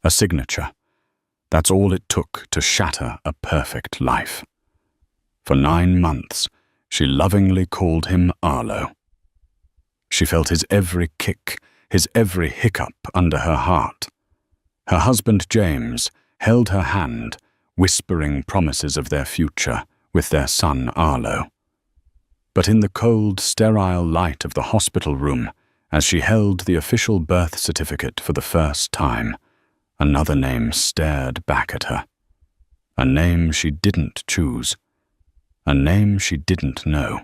A signature. That's all it took to shatter a perfect life. For 9 months, she lovingly called him Arlo. She felt his every kick, his every hiccup under her heart. Her husband James held her hand, whispering promises of their future with their son Arlo. But in the cold, sterile light of the hospital room, as she held the official birth certificate for the first time, another name stared back at her. A name she didn't choose. A name she didn't know.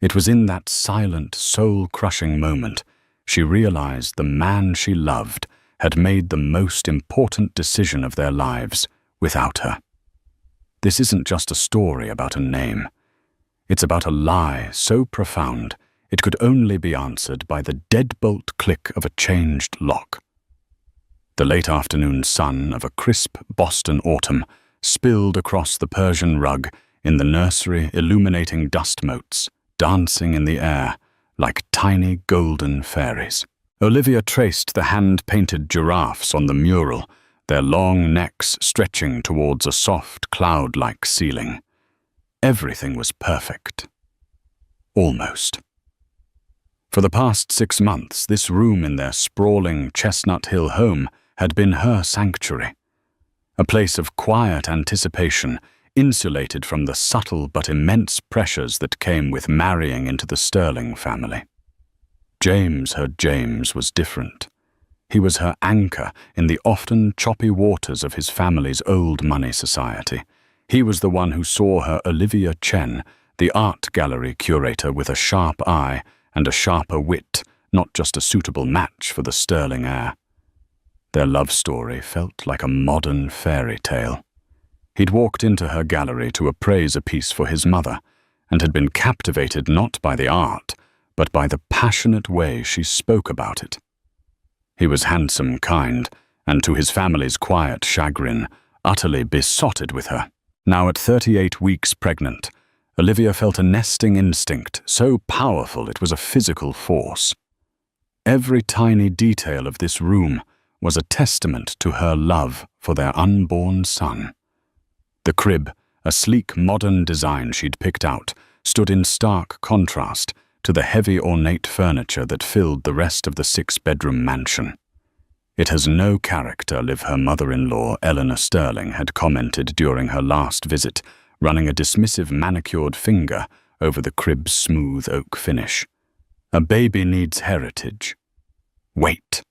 It was in that silent, soul-crushing moment she realized the man she loved had made the most important decision of their lives without her. This isn't just a story about a name. It's about a lie so profound it could only be answered by the deadbolt click of a changed lock. The late afternoon sun of a crisp Boston autumn spilled across the Persian rug in the nursery, illuminating dust motes, dancing in the air like tiny golden fairies. Olivia traced the hand-painted giraffes on the mural, their long necks stretching towards a soft, cloud-like ceiling. Everything was perfect. Almost. For the past 6 months, this room in their sprawling Chestnut Hill home had been her sanctuary, a place of quiet anticipation, insulated from the subtle but immense pressures that came with marrying into the Sterling family. Her James, was different. He was her anchor in the often choppy waters of his family's old money society. He was the one who saw her Olivia Chen, the art gallery curator with a sharp eye and a sharper wit, not just a suitable match for the Sterling heir. Their love story felt like a modern fairy tale. He'd walked into her gallery to appraise a piece for his mother, and had been captivated not by the art, but by the passionate way she spoke about it. He was handsome, kind, and to his family's quiet chagrin, utterly besotted with her. Now at 38 weeks pregnant, Olivia felt a nesting instinct so powerful it was a physical force. Every tiny detail of this room was a testament to her love for their unborn son. The crib, a sleek modern design she'd picked out, stood in stark contrast to the heavy ornate furniture that filled the rest of the 6-bedroom mansion. "It has no character," her mother-in-law Eleanor Sterling had commented during her last visit, running a dismissive manicured finger over the crib's smooth oak finish. "A baby needs heritage." Wait.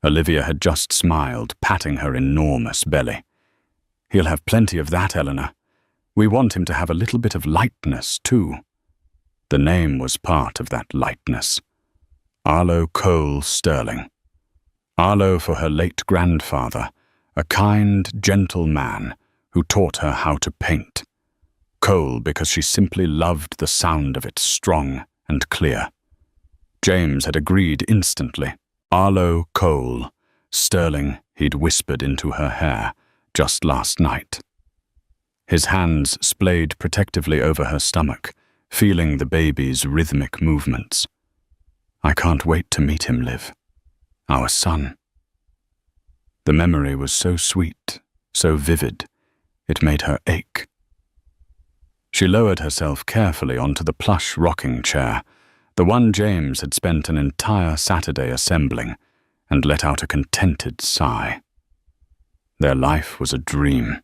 Olivia had just smiled, patting her enormous belly. "He'll have plenty of that, Eleanor. We want him to have a little bit of lightness, too." The name was part of that lightness. Arlo Cole Sterling. Arlo for her late grandfather, a kind, gentle man who taught her how to paint. Cole because she simply loved the sound of it, strong and clear. James had agreed instantly. Arlo Cole Sterling, he'd whispered into her hair just last night. His hands splayed protectively over her stomach, feeling the baby's rhythmic movements. "I can't wait to meet him, Liv. Our son." The memory was so sweet, so vivid, it made her ache. She lowered herself carefully onto the plush rocking chair, the one James had spent an entire Saturday assembling, and let out a contented sigh. Their life was a dream.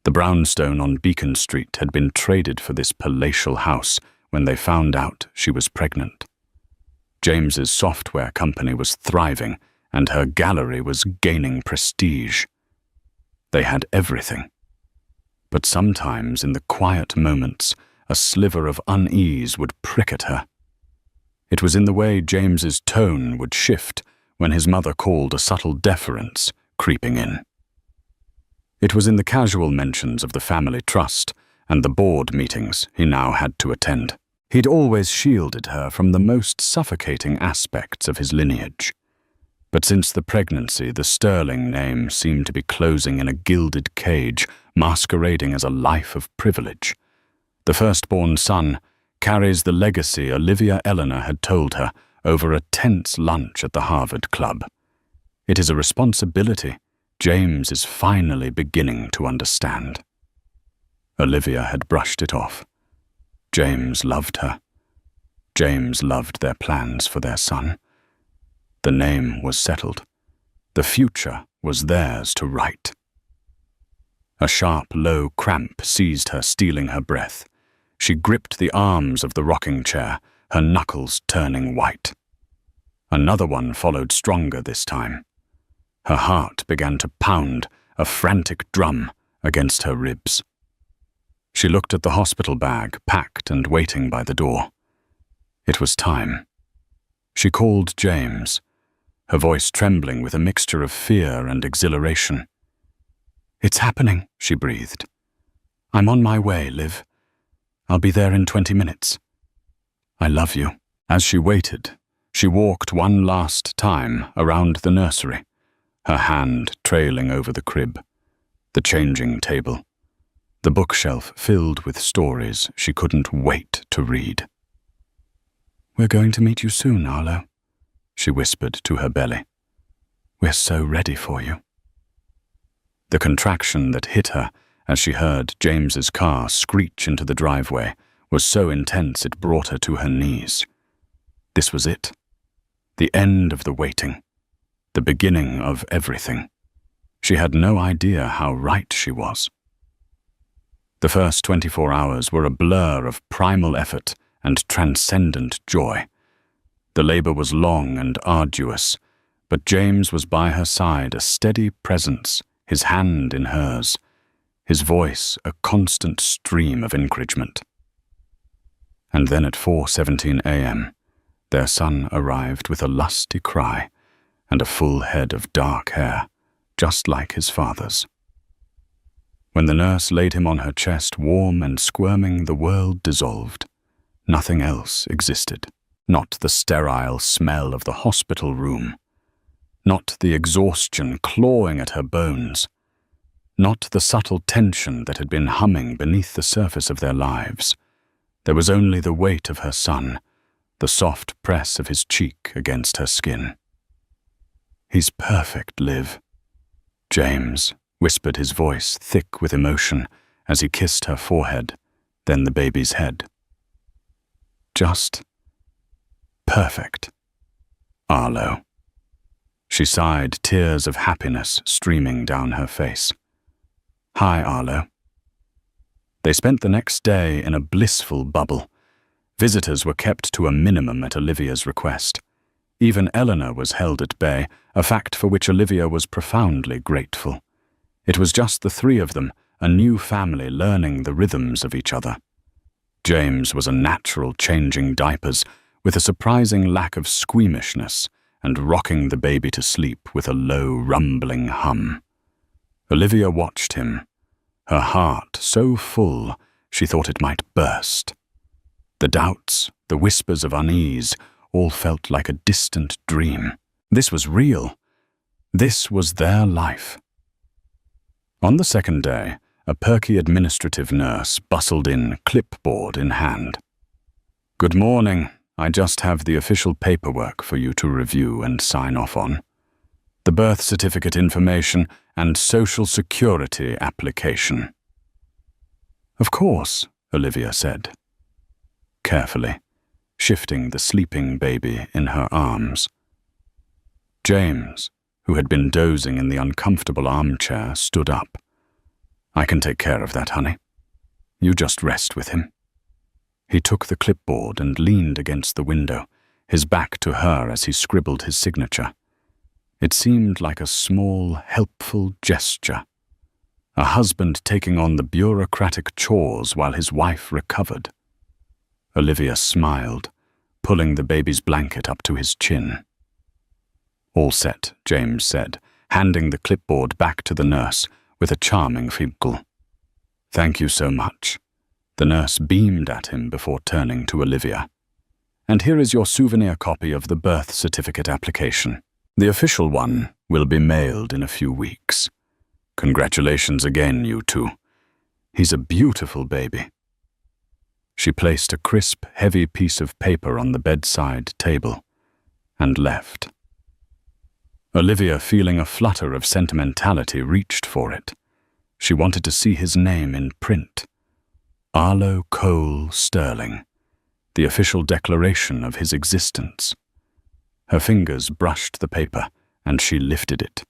The brownstone on Beacon Street had been traded for this palatial house when they found out she was pregnant. James's software company was thriving, and her gallery was gaining prestige. They had everything. But sometimes, in the quiet moments, a sliver of unease would prick at her. It was in the way James's tone would shift when his mother called, a subtle deference creeping in. It was in the casual mentions of the family trust and the board meetings he now had to attend. He'd always shielded her from the most suffocating aspects of his lineage. But since the pregnancy, the Sterling name seemed to be closing in a gilded cage, masquerading as a life of privilege. The firstborn son carries the legacy Olivia Eleanor had told her over a tense lunch at the Harvard Club. It is a responsibility James is finally beginning to understand. Olivia had brushed it off. James loved her. James loved their plans for their son. The name was settled. The future was theirs to write. A sharp, low cramp seized her, stealing her breath. She gripped the arms of the rocking chair, her knuckles turning white. Another one followed stronger this time. Her heart began to pound, a frantic drum, against her ribs. She looked at the hospital bag, packed and waiting by the door. It was time. She called James, her voice trembling with a mixture of fear and exhilaration. "It's happening," she breathed. "I'm on my way, Liv. I'll be there in 20 minutes. I love you." As she waited, she walked one last time around the nursery, her hand trailing over the crib, the changing table, the bookshelf filled with stories she couldn't wait to read. "We're going to meet you soon, Arlo," she whispered to her belly. "We're so ready for you." The contraction that hit her as she heard James's car screech into the driveway was so intense it brought her to her knees. This was it. The end of the waiting. The beginning of everything. She had no idea how right she was. The first 24 hours were a blur of primal effort and transcendent joy. The labor was long and arduous, but James was by her side, a steady presence, his hand in hers, his voice a constant stream of encouragement. And then at 4:17 a.m., their son arrived with a lusty cry and a full head of dark hair, just like his father's. When the nurse laid him on her chest, warm and squirming, the world dissolved. Nothing else existed. Not the sterile smell of the hospital room. Not the exhaustion clawing at her bones. Not the subtle tension that had been humming beneath the surface of their lives. There was only the weight of her son, the soft press of his cheek against her skin. "He's perfect, Liv," James whispered, his voice thick with emotion as he kissed her forehead, then the baby's head. "Just perfect. Arlo." She sighed, tears of happiness streaming down her face. "Hi, Arlo." They spent the next day in a blissful bubble. Visitors were kept to a minimum at Olivia's request. Even Eleanor was held at bay, a fact for which Olivia was profoundly grateful. It was just the three of them, a new family learning the rhythms of each other. James was a natural changing diapers, with a surprising lack of squeamishness, and rocking the baby to sleep with a low, rumbling hum. Olivia watched him, her heart so full she thought it might burst. The doubts, the whispers of unease, all felt like a distant dream. This was real. This was their life. On the second day, a perky administrative nurse bustled in, clipboard in hand. "Good morning. I just have the official paperwork for you to review and sign off on. The birth certificate information and Social Security application." "Of course," Olivia said, carefully, shifting the sleeping baby in her arms. James, who had been dozing in the uncomfortable armchair, stood up. "I can take care of that, honey. You just rest with him." He took the clipboard and leaned against the window, his back to her as he scribbled his signature. It seemed like a small, helpful gesture. A husband taking on the bureaucratic chores while his wife recovered. Olivia smiled, pulling the baby's blanket up to his chin. "All set," James said, handing the clipboard back to the nurse with a charming giggle. "Thank you so much." The nurse beamed at him before turning to Olivia. "And here is your souvenir copy of the birth certificate application. The official one will be mailed in a few weeks. Congratulations again, you two. He's a beautiful baby." She placed a crisp, heavy piece of paper on the bedside table and left. Olivia, feeling a flutter of sentimentality, reached for it. She wanted to see his name in print. Arlo Cole Sterling, the official declaration of his existence. Her fingers brushed the paper, and she lifted it.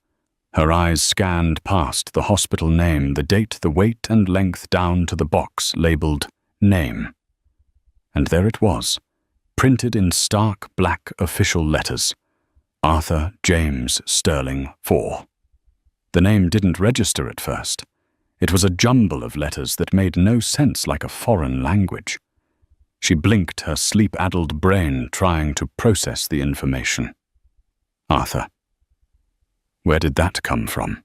Her eyes scanned past the hospital name, the date, the weight and length, down to the box labeled Name. And there it was, printed in stark black official letters. Arthur James Sterling IV. The name didn't register at first. It was a jumble of letters that made no sense, like a foreign language. She blinked, her sleep-addled brain trying to process the information. Arthur. Where did that come from?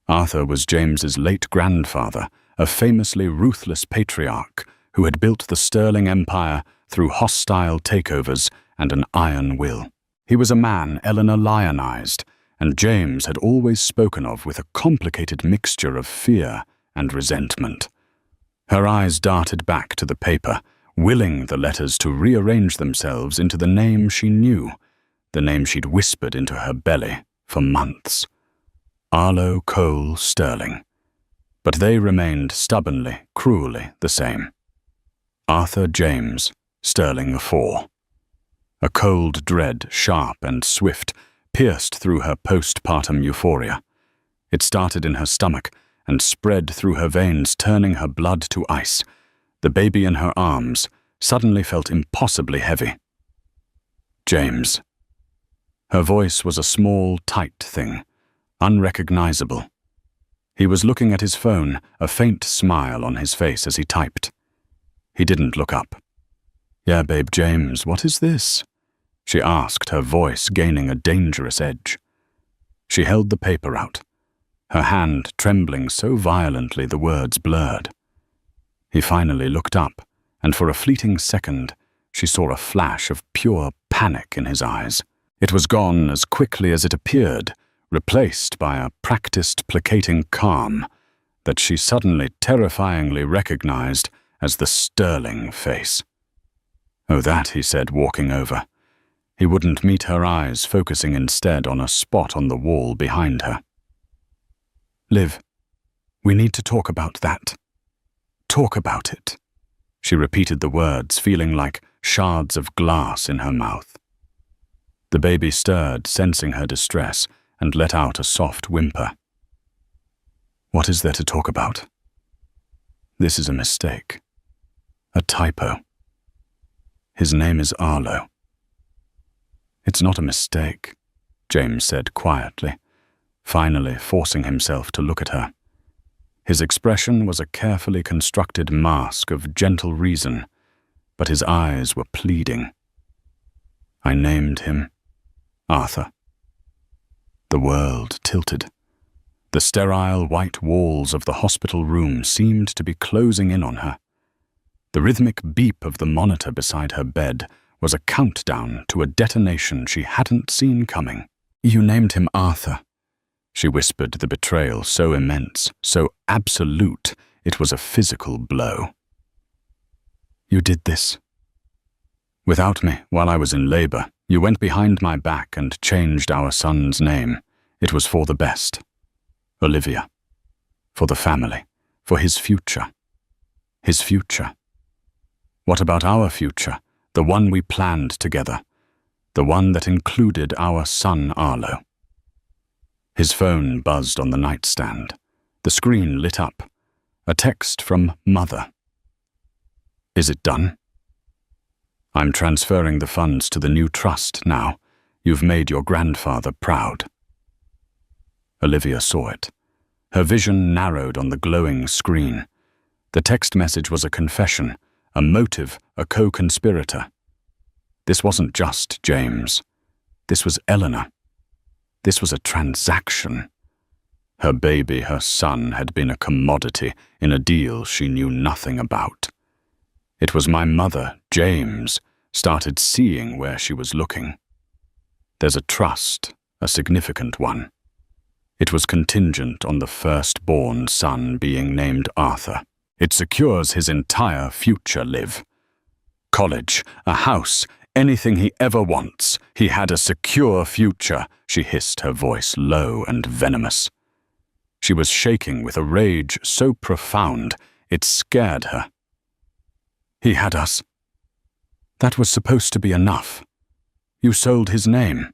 Arthur was James's late grandfather, a famously ruthless patriarch who had built the Sterling Empire through hostile takeovers and an iron will. He was a man Eleanor lionized, and James had always spoken of with a complicated mixture of fear and resentment. Her eyes darted back to the paper, willing the letters to rearrange themselves into the name she knew, the name she'd whispered into her belly for months. Arlo Cole Sterling. But they remained stubbornly, cruelly the same. Arthur James Sterling IV. A cold dread, sharp and swift, pierced through her postpartum euphoria. It started in her stomach and spread through her veins, turning her blood to ice. The baby in her arms suddenly felt impossibly heavy. James. Her voice was a small, tight thing, unrecognizable. He was looking at his phone, a faint smile on his face as he typed. He didn't look up. "Yeah, babe, James, what is this?" she asked, her voice gaining a dangerous edge. She held the paper out, her hand trembling so violently the words blurred. He finally looked up, and for a fleeting second, she saw a flash of pure panic in his eyes. It was gone as quickly as it appeared, replaced by a practiced, placating calm that she suddenly terrifyingly recognized as the Sterling face. "Oh, that," he said, walking over. He wouldn't meet her eyes, focusing instead on a spot on the wall behind her. "Liv, we need to talk about that. Talk about it." She repeated the words, feeling like shards of glass in her mouth. The baby stirred, sensing her distress, and let out a soft whimper. "What is there to talk about? This is a mistake. A typo. His name is Arlo." "It's not a mistake," James said quietly, finally forcing himself to look at her. His expression was a carefully constructed mask of gentle reason, but his eyes were pleading. "I named him Arthur." The world tilted. The sterile white walls of the hospital room seemed to be closing in on her. The rhythmic beep of the monitor beside her bed was a countdown to a detonation she hadn't seen coming. "You named him Arthur," she whispered, the betrayal so immense, so absolute, it was a physical blow. "You did this. Without me, while I was in labor, you went behind my back and changed our son's name. It was for the best. Olivia. For the family. For his future. His future. What about our future? The one we planned together. The one that included our son Arlo." His phone buzzed on the nightstand. The screen lit up. A text from Mother. "Is it done? I'm transferring the funds to the new trust now. You've made your grandfather proud." Olivia saw it. Her vision narrowed on the glowing screen. The text message was a confession, a motive, a co-conspirator. This wasn't just James. This was Eleanor. This was a transaction. Her baby, her son, had been a commodity in a deal she knew nothing about. It was my mother, James, started seeing where she was looking. There's a trust, a significant one. It was contingent on the firstborn son being named Arthur. It secures his entire future, Liv. College, a house, anything he ever wants. He had a secure future, she hissed, her voice low and venomous. She was shaking with a rage so profound it scared her. He had us. That was supposed to be enough. You sold his name.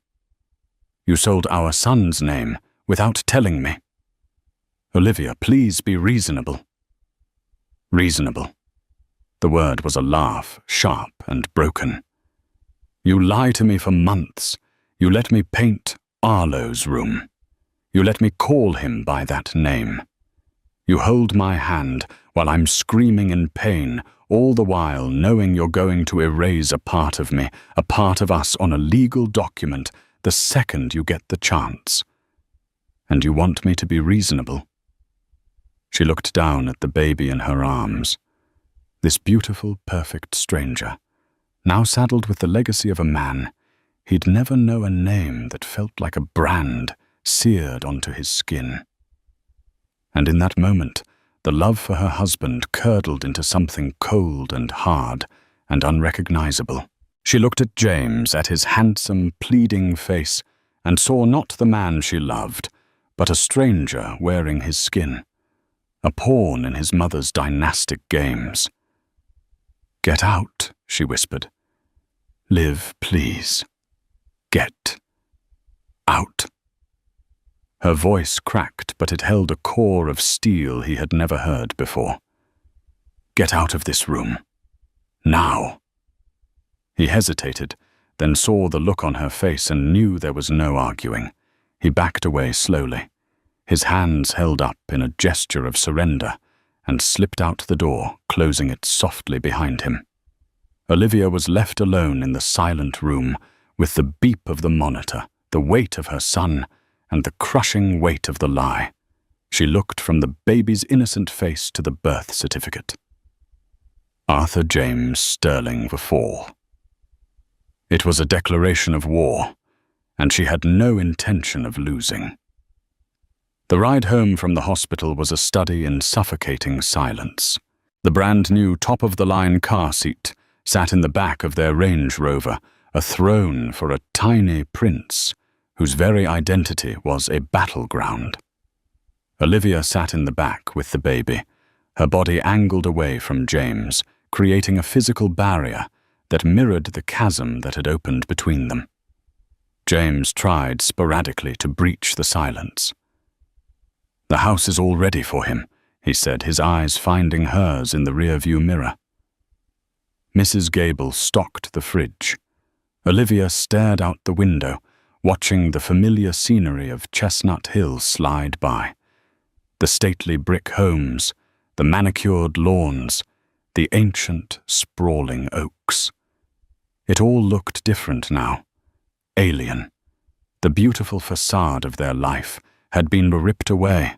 You sold our son's name without telling me. Olivia, please be reasonable. Reasonable. The word was a laugh, sharp and broken. You lie to me for months. You let me paint Arlo's room. You let me call him by that name. You hold my hand while I'm screaming in pain, all the while knowing you're going to erase a part of me, a part of us on a legal document the second you get the chance. And you want me to be reasonable? She looked down at the baby in her arms. This beautiful, perfect stranger, now saddled with the legacy of a man, he'd never know a name that felt like a brand seared onto his skin. And in that moment, the love for her husband curdled into something cold and hard and unrecognizable. She looked at James, at his handsome, pleading face, and saw not the man she loved, but a stranger wearing his skin, a pawn in his mother's dynastic games. "Get out," she whispered. "Liv, please. Get out." Her voice cracked, but it held a core of steel he had never heard before. "Get out of this room. Now." He hesitated, then saw the look on her face and knew there was no arguing. He backed away slowly, his hands held up in a gesture of surrender, and slipped out the door, closing it softly behind him. Olivia was left alone in the silent room, with the beep of the monitor, the weight of her son, and the crushing weight of the lie. She looked from the baby's innocent face to the birth certificate. Arthur James Sterling IV. It was a declaration of war, and she had no intention of losing. The ride home from the hospital was a study in suffocating silence. The brand-new top-of-the-line car seat sat in the back of their Range Rover, a throne for a tiny prince whose very identity was a battleground. Olivia sat in the back with the baby, her body angled away from James, creating a physical barrier that mirrored the chasm that had opened between them. James tried sporadically to breach the silence. "The house is all ready for him," he said, his eyes finding hers in the rear-view mirror. Mrs. Gable stocked the fridge. Olivia stared out the window, watching the familiar scenery of Chestnut Hill slide by. The stately brick homes, the manicured lawns, the ancient, sprawling oaks. It all looked different now, alien. The beautiful facade of their life had been ripped away,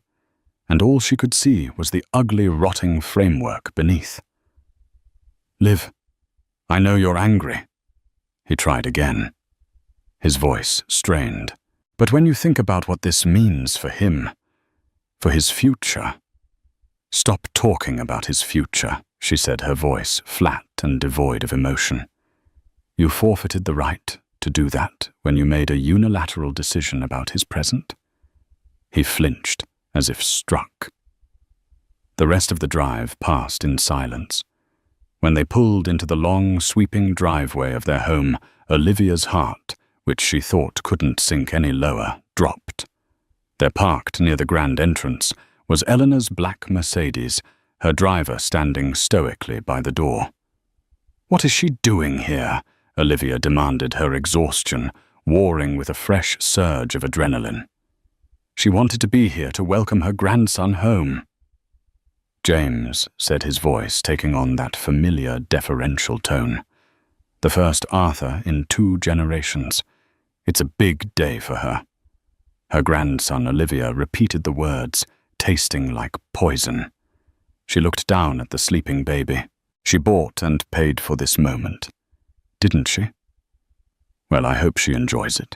and all she could see was the ugly, rotting framework beneath. "Liv, I know you're angry." He tried again, his voice strained. "But when you think about what this means for him, for his future—" "Stop talking about his future," she said, her voice flat and devoid of emotion. "You forfeited the right to do that when you made a unilateral decision about his present." He flinched, as if struck. The rest of the drive passed in silence. When they pulled into the long, sweeping driveway of their home, Olivia's heart, which she thought couldn't sink any lower, dropped. There, parked near the grand entrance, was Eleanor's black Mercedes, her driver standing stoically by the door. "What is she doing here?" Olivia demanded, her exhaustion warring with a fresh surge of adrenaline. She wanted to be here to welcome her grandson home. "James," said his voice, taking on that familiar, deferential tone. "The first Arthur in 2 generations. It's a big day for her." Her grandson, Olivia, repeated the words, tasting like poison. She looked down at the sleeping baby. She bought and paid for this moment, didn't she? Well, I hope she enjoys it.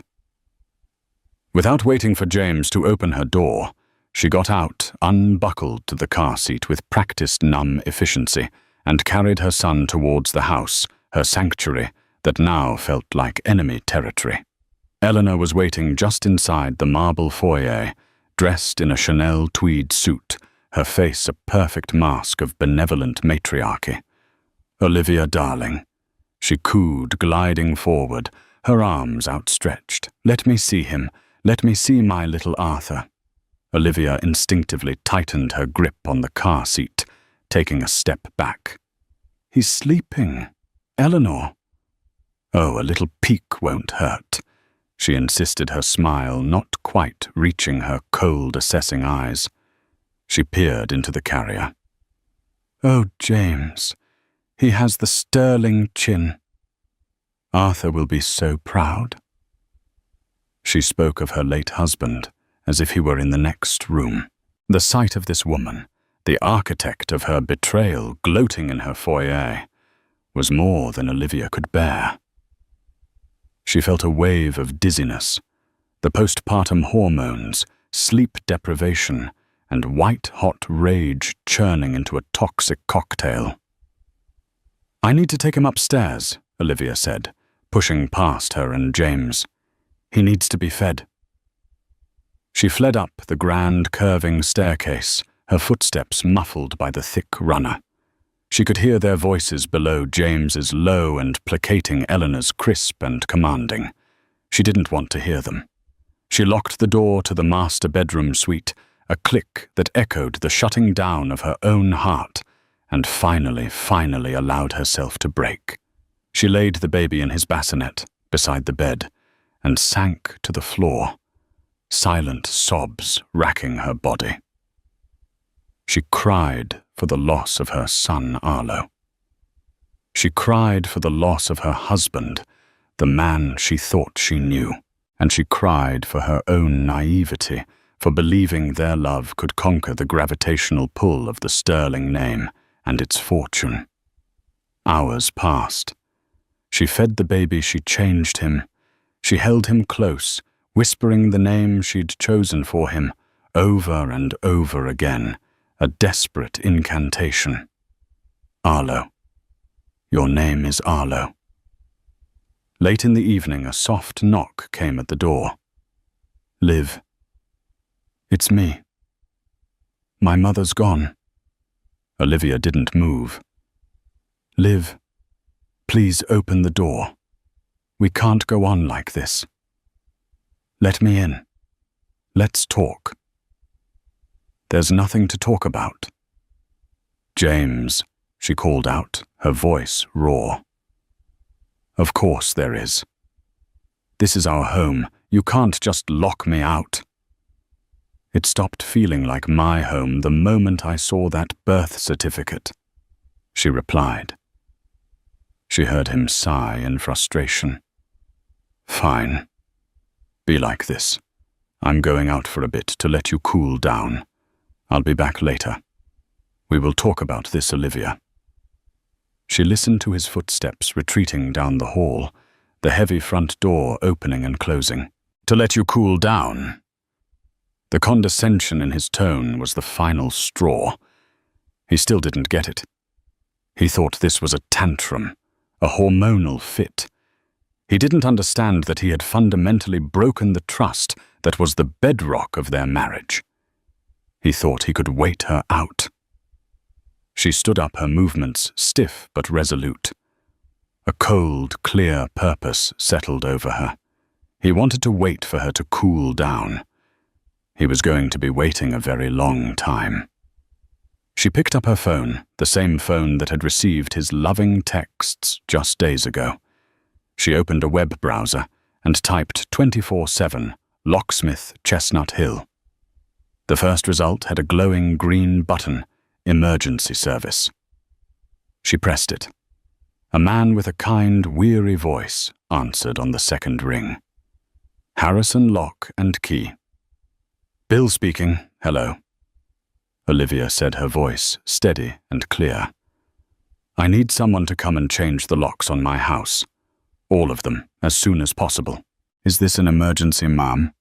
Without waiting for James to open her door, she got out, unbuckled to the car seat with practiced numb efficiency, and carried her son towards the house, her sanctuary, that now felt like enemy territory. Eleanor was waiting just inside the marble foyer, dressed in a Chanel tweed suit, her face a perfect mask of benevolent matriarchy. "Olivia, darling," she cooed, gliding forward, her arms outstretched. "Let me see him. Let me see my little Arthur." Olivia instinctively tightened her grip on the car seat, taking a step back. "He's sleeping. Eleanor." "Oh, a little peek won't hurt," she insisted, her smile not quite reaching her cold, assessing eyes. She peered into the carrier. "Oh, James, he has the sterling chin. Arthur will be so proud." She spoke of her late husband as if he were in the next room. The sight of this woman, the architect of her betrayal, gloating in her foyer, was more than Olivia could bear. She felt a wave of dizziness, the postpartum hormones, sleep deprivation, and white-hot rage churning into a toxic cocktail. "I need to take him upstairs," Olivia said, pushing past her and James. "He needs to be fed." She fled up the grand curving staircase, her footsteps muffled by the thick runner. She could hear their voices below, James's low and placating, Eleanor's crisp and commanding. She didn't want to hear them. She locked the door to the master bedroom suite, a click that echoed the shutting down of her own heart, and finally allowed herself to break. She laid the baby in his bassinet beside the bed and sank to the floor, silent sobs racking her body. She cried for the loss of her son Arlo. She cried for the loss of her husband, the man she thought she knew, and she cried for her own naivety, for believing their love could conquer the gravitational pull of the sterling name and its fortune. Hours passed. She fed the baby, she changed him. She held him close, whispering the name she'd chosen for him, over and over again, a desperate incantation. "Arlo. Your name is Arlo." Late in the evening, a soft knock came at the door. "Liv. It's me. My mother's gone." Olivia didn't move. "Liv, please open the door. We can't go on like this. Let me in. Let's talk." "There's nothing to talk about." "James," she called out, her voice raw. "Of course there is. This is our home. You can't just lock me out." "It stopped feeling like my home the moment I saw that birth certificate," she replied. She heard him sigh in frustration. "Fine. Be like this. I'm going out for a bit to let you cool down. I'll be back later. We will talk about this, Olivia." She listened to his footsteps retreating down the hall, the heavy front door opening and closing. "To let you cool down?" The condescension in his tone was the final straw. He still didn't get it. He thought this was a tantrum, a hormonal fit. He didn't understand that he had fundamentally broken the trust that was the bedrock of their marriage. He thought he could wait her out. She stood up, her movements stiff but resolute. A cold, clear purpose settled over her. He wanted to wait for her to cool down. He was going to be waiting a very long time. She picked up her phone, the same phone that had received his loving texts just days ago. She opened a web browser and typed 24/7, Locksmith, Chestnut Hill. The first result had a glowing green button, Emergency Service. She pressed it. A man with a kind, weary voice answered on the second ring. "Harrison, Lock and Key." "Bill speaking. Hello." Olivia said, her voice steady and clear. "I need someone to come and change the locks on my house. All of them, as soon as possible." "Is this an emergency, Mom?"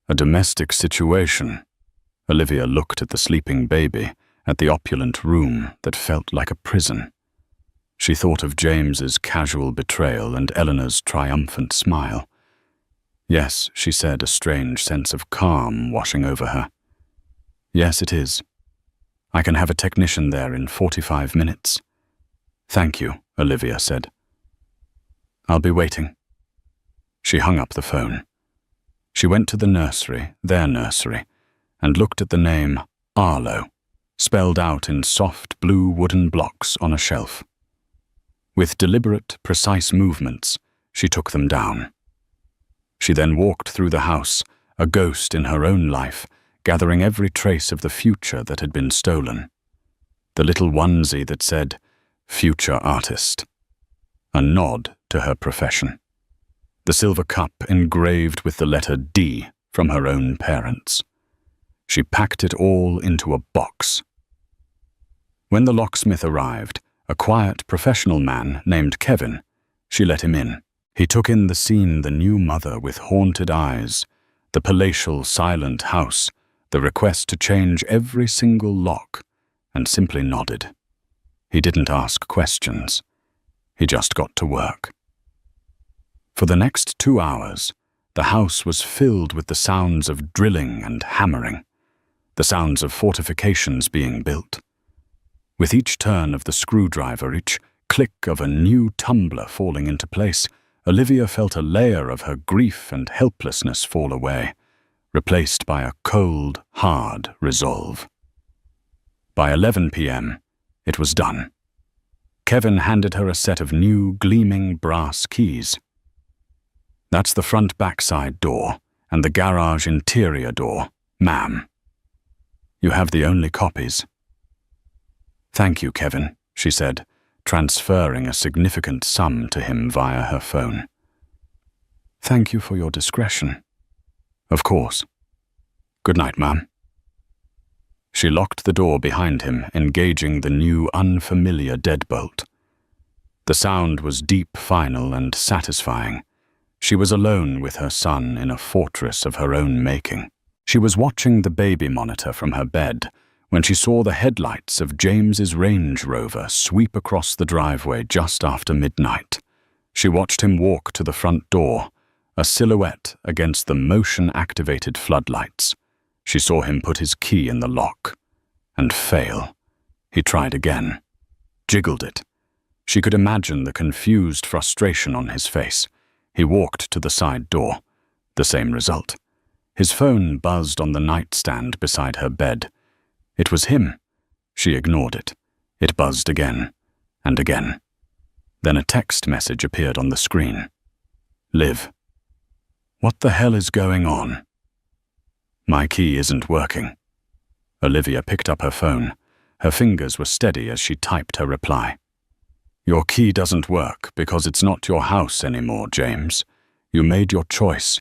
"A domestic situation." Olivia looked at the sleeping baby, at the opulent room that felt like a prison. She thought of James's casual betrayal and Eleanor's triumphant smile. "Yes," she said, a strange sense of calm washing over her. "Yes, it is. I can have a technician there in 45 minutes. "Thank you," Olivia said. "I'll be waiting." She hung up the phone. She went to the nursery, their nursery, and looked at the name Arlo, spelled out in soft blue wooden blocks on a shelf. With deliberate, precise movements, she took them down. She then walked through the house, a ghost in her own life, gathering every trace of the future that had been stolen. The little onesie that said, "Future Artist." A nod to her profession. The silver cup engraved with the letter D from her own parents. She packed it all into a box. When the locksmith arrived, a quiet professional man named Kevin, she let him in. He took in the scene, the new mother with haunted eyes, the palatial, silent house, the request to change every single lock, and simply nodded. He didn't ask questions. He just got to work. For the next 2 hours, the house was filled with the sounds of drilling and hammering, the sounds of fortifications being built. With each turn of the screwdriver, each click of a new tumbler falling into place, Olivia felt a layer of her grief and helplessness fall away, replaced by a cold, hard resolve. By 11 p.m., it was done. Kevin handed her a set of new, gleaming brass keys. "That's the front backside door and the garage interior door, ma'am. You have the only copies." "Thank you, Kevin," she said, transferring a significant sum to him via her phone. "Thank you for your discretion." "Of course. Good night, ma'am." She locked the door behind him, engaging the new, unfamiliar deadbolt. The sound was deep, final, and satisfying. She was alone with her son in a fortress of her own making. She was watching the baby monitor from her bed when she saw the headlights of James's Range Rover sweep across the driveway just after midnight. She watched him walk to the front door, a silhouette against the motion-activated floodlights. She saw him put his key in the lock and fail. He tried again, jiggled it. She could imagine the confused frustration on his face. He walked to the side door. The same result. His phone buzzed on the nightstand beside her bed. It was him. She ignored it. It buzzed again and again. Then a text message appeared on the screen. "Liv. What the hell is going on? My key isn't working." Olivia picked up her phone. Her fingers were steady as she typed her reply. "Your key doesn't work because it's not your house anymore, James. You made your choice.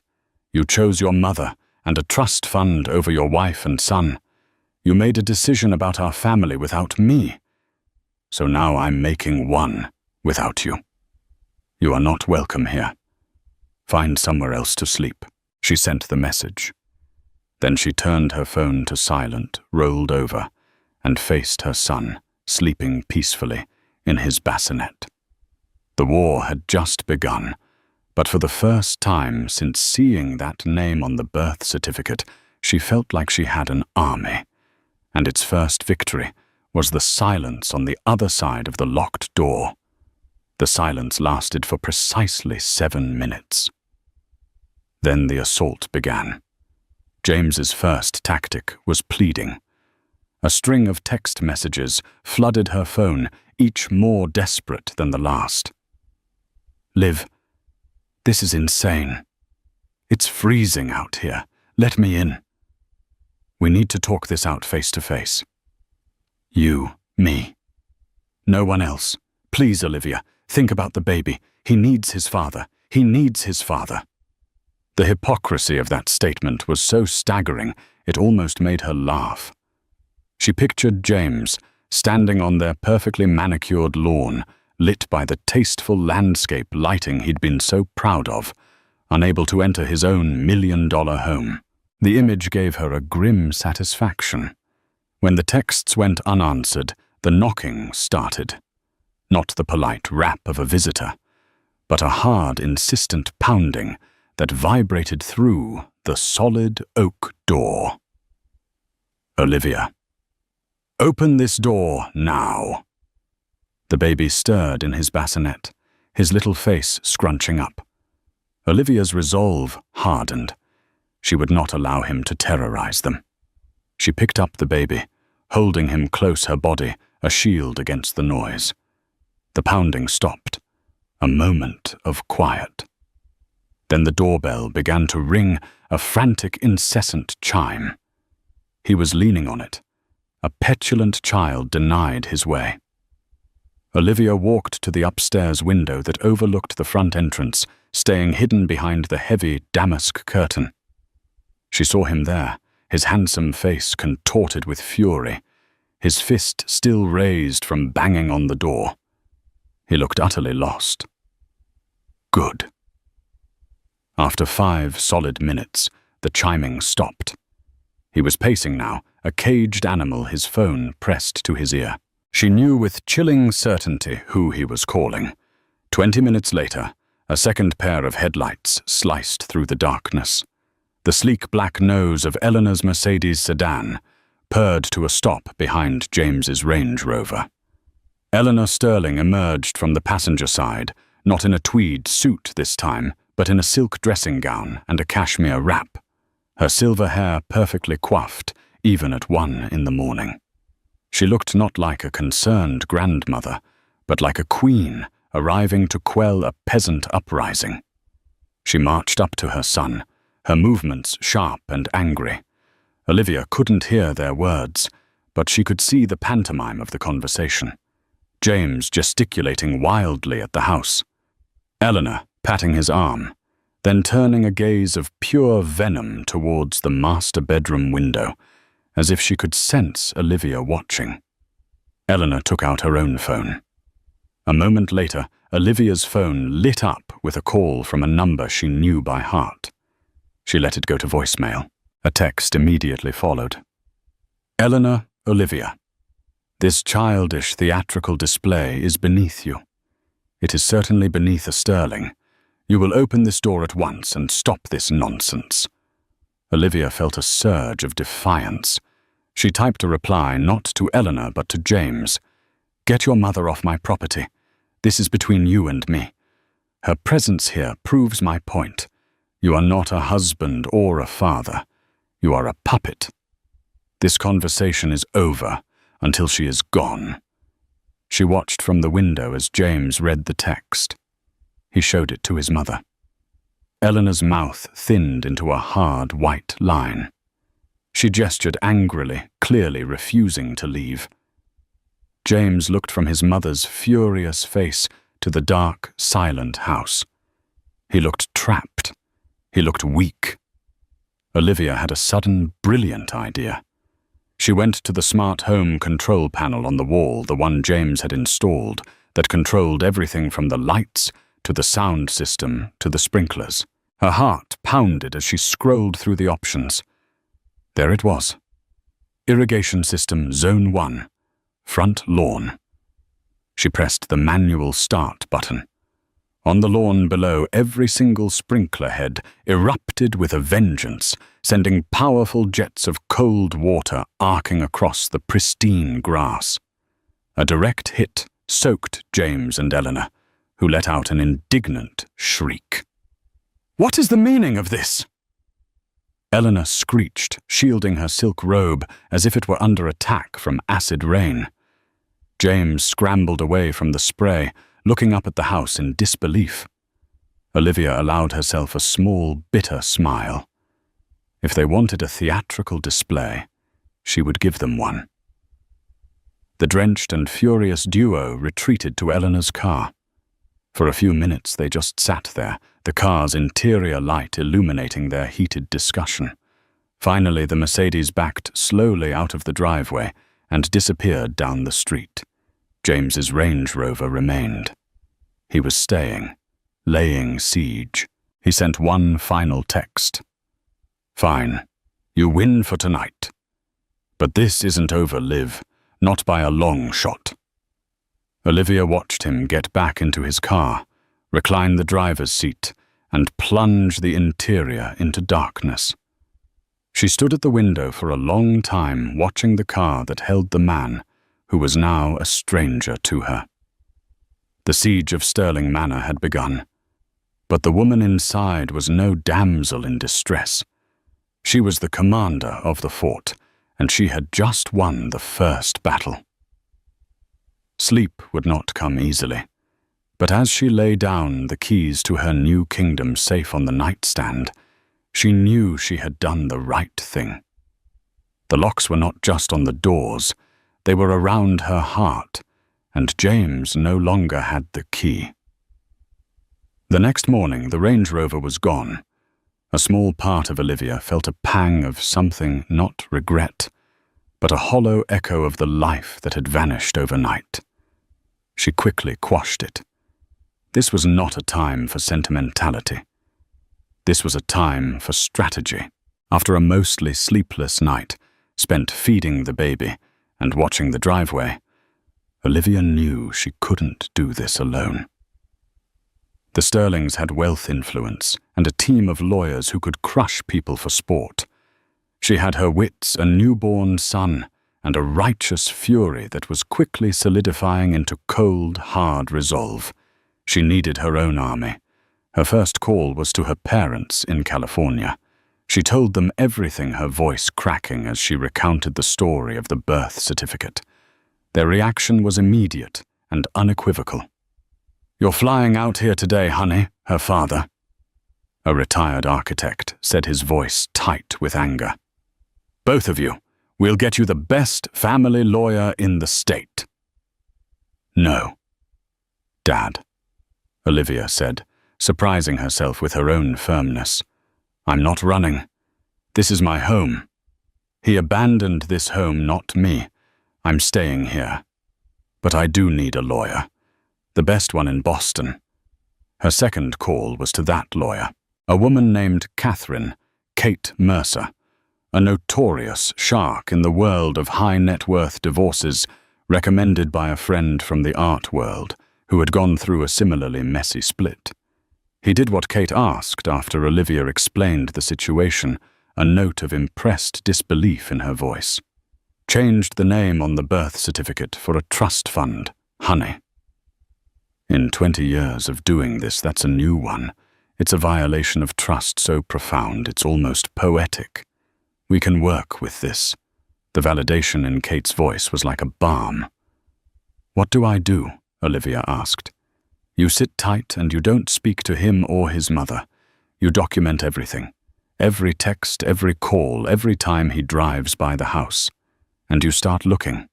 You chose your mother and a trust fund over your wife and son. You made a decision about our family without me. So now I'm making one without you. You are not welcome here. Find somewhere else to sleep." She sent the message. Then she turned her phone to silent, rolled over, and faced her son, sleeping peacefully in his bassinet. The war had just begun, but for the first time since seeing that name on the birth certificate, she felt like she had an army, and its first victory was the silence on the other side of the locked door. The silence lasted for precisely 7 minutes. Then the assault began. James's first tactic was pleading. A string of text messages flooded her phone, each more desperate than the last. "Liv, this is insane. It's freezing out here. Let me in. We need to talk this out face to face. You, me. No one else. Please, Olivia, think about the baby. He needs his father. He needs his father." The hypocrisy of that statement was so staggering, it almost made her laugh. She pictured James standing on their perfectly manicured lawn, lit by the tasteful landscape lighting he'd been so proud of, unable to enter his own million-dollar home. The image gave her a grim satisfaction. When the texts went unanswered, the knocking started. not the polite rap of a visitor, but a hard, insistent pounding that vibrated through the solid oak door. "Olivia, open this door now." The baby stirred in his bassinet, his little face scrunching up. Olivia's resolve hardened. She would not allow him to terrorize them. She picked up the baby, holding him close her body, a shield against the noise. The pounding stopped. A moment of quiet. Then the doorbell began to ring, a frantic, incessant chime. He was leaning on it. A petulant child denied his way. Olivia walked to the upstairs window that overlooked the front entrance, staying hidden behind the heavy damask curtain. She saw him there, his handsome face contorted with fury, his fist still raised from banging on the door. He looked utterly lost. Good. After 5 solid minutes, the chiming stopped. He was pacing now, a caged animal, his phone pressed to his ear. She knew with chilling certainty who he was calling. 20 minutes later, a second pair of headlights sliced through the darkness. The sleek black nose of Eleanor's Mercedes sedan purred to a stop behind James's Range Rover. Eleanor Sterling emerged from the passenger side, not in a tweed suit this time, but in a silk dressing gown and a cashmere wrap, her silver hair perfectly coiffed, even at 1 in the morning. She looked not like a concerned grandmother, but like a queen arriving to quell a peasant uprising. She marched up to her son, her movements sharp and angry. Olivia couldn't hear their words, but she could see the pantomime of the conversation. James gesticulating wildly at the house. Eleanor patting his arm, then turning a gaze of pure venom towards the master bedroom window, as if she could sense Olivia watching. Eleanor took out her own phone. A moment later, Olivia's phone lit up with a call from a number she knew by heart. She let it go to voicemail. A text immediately followed. "Eleanor, Olivia, this childish theatrical display is beneath you. It is certainly beneath a Sterling. You will open this door at once and stop this nonsense." Olivia felt a surge of defiance. She typed a reply not to Eleanor but to James. "Get your mother off my property. This is between you and me. Her presence here proves my point. You are not a husband or a father. You are a puppet. This conversation is over until she is gone." She watched from the window as James read the text. He showed it to his mother. Eleanor's mouth thinned into a hard white line. She gestured angrily, clearly refusing to leave. James looked from his mother's furious face to the dark, silent house. He looked trapped. He looked weak. Olivia had a sudden, brilliant idea. She went to the smart home control panel on the wall, the one James had installed, that controlled everything from the lights to the sound system to the sprinklers. Her heart pounded as she scrolled through the options. There it was. Irrigation system Zone 1, front lawn. She pressed the manual start button. On the lawn below, every single sprinkler head erupted with a vengeance, sending powerful jets of cold water arcing across the pristine grass. A direct hit soaked James and Eleanor, who let out an indignant shriek. "What is the meaning of this?" Eleanor screeched, shielding her silk robe as if it were under attack from acid rain. James scrambled away from the spray, looking up at the house in disbelief. Olivia allowed herself a small, bitter smile. If they wanted a theatrical display, she would give them one. The drenched and furious duo retreated to Eleanor's car. For a few minutes they just sat there, the car's interior light illuminating their heated discussion. Finally, the Mercedes backed slowly out of the driveway and disappeared down the street. James's Range Rover remained. He was staying, laying siege. He sent one final text. "Fine, you win for tonight. But this isn't over, Liv, not by a long shot." Olivia watched him get back into his car, recline the driver's seat, and plunge the interior into darkness. She stood at the window for a long time, watching the car that held the man who was now a stranger to her. The siege of Stirling Manor had begun, but the woman inside was no damsel in distress. She was the commander of the fort, and she had just won the first battle. Sleep would not come easily, but as she lay down, the keys to her new kingdom safe on the nightstand, she knew she had done the right thing. The locks were not just on the doors, they were around her heart, and James no longer had the key. The next morning, the Range Rover was gone. A small part of Olivia felt a pang of something not regret, but a hollow echo of the life that had vanished overnight. She quickly quashed it. This was not a time for sentimentality. This was a time for strategy. After a mostly sleepless night, spent feeding the baby and watching the driveway, Olivia knew she couldn't do this alone. The Stirlings had wealth influence and a team of lawyers who could crush people for sport. She had her wits, a newborn son, and a righteous fury that was quickly solidifying into cold, hard resolve. She needed her own army. Her first call was to her parents in California. She told them everything, her voice cracking as she recounted the story of the birth certificate. Their reaction was immediate and unequivocal. "You're flying out here today, honey," her father, a retired architect, said, his voice tight with anger. "Both of you. We'll get you the best family lawyer in the state." "No, Dad," Olivia said, surprising herself with her own firmness. "I'm not running. This is my home. He abandoned this home, not me. I'm staying here. But I do need a lawyer. The best one in Boston." Her second call was to that lawyer, a woman named Kate Mercer, a notorious shark in the world of high-net-worth divorces, recommended by a friend from the art world who had gone through a similarly messy split. He did what Kate asked after Olivia explained the situation, a note of impressed disbelief in her voice. "Changed the name on the birth certificate for a trust fund, honey." In 20 years of doing this, that's a new one. It's a violation of trust so profound it's almost poetic. "We can work with this." The validation in Kate's voice was like a balm. "What do I do?" Olivia asked. "You sit tight and you don't speak to him or his mother. You document everything. Every text, every call, every time he drives by the house. And you start looking.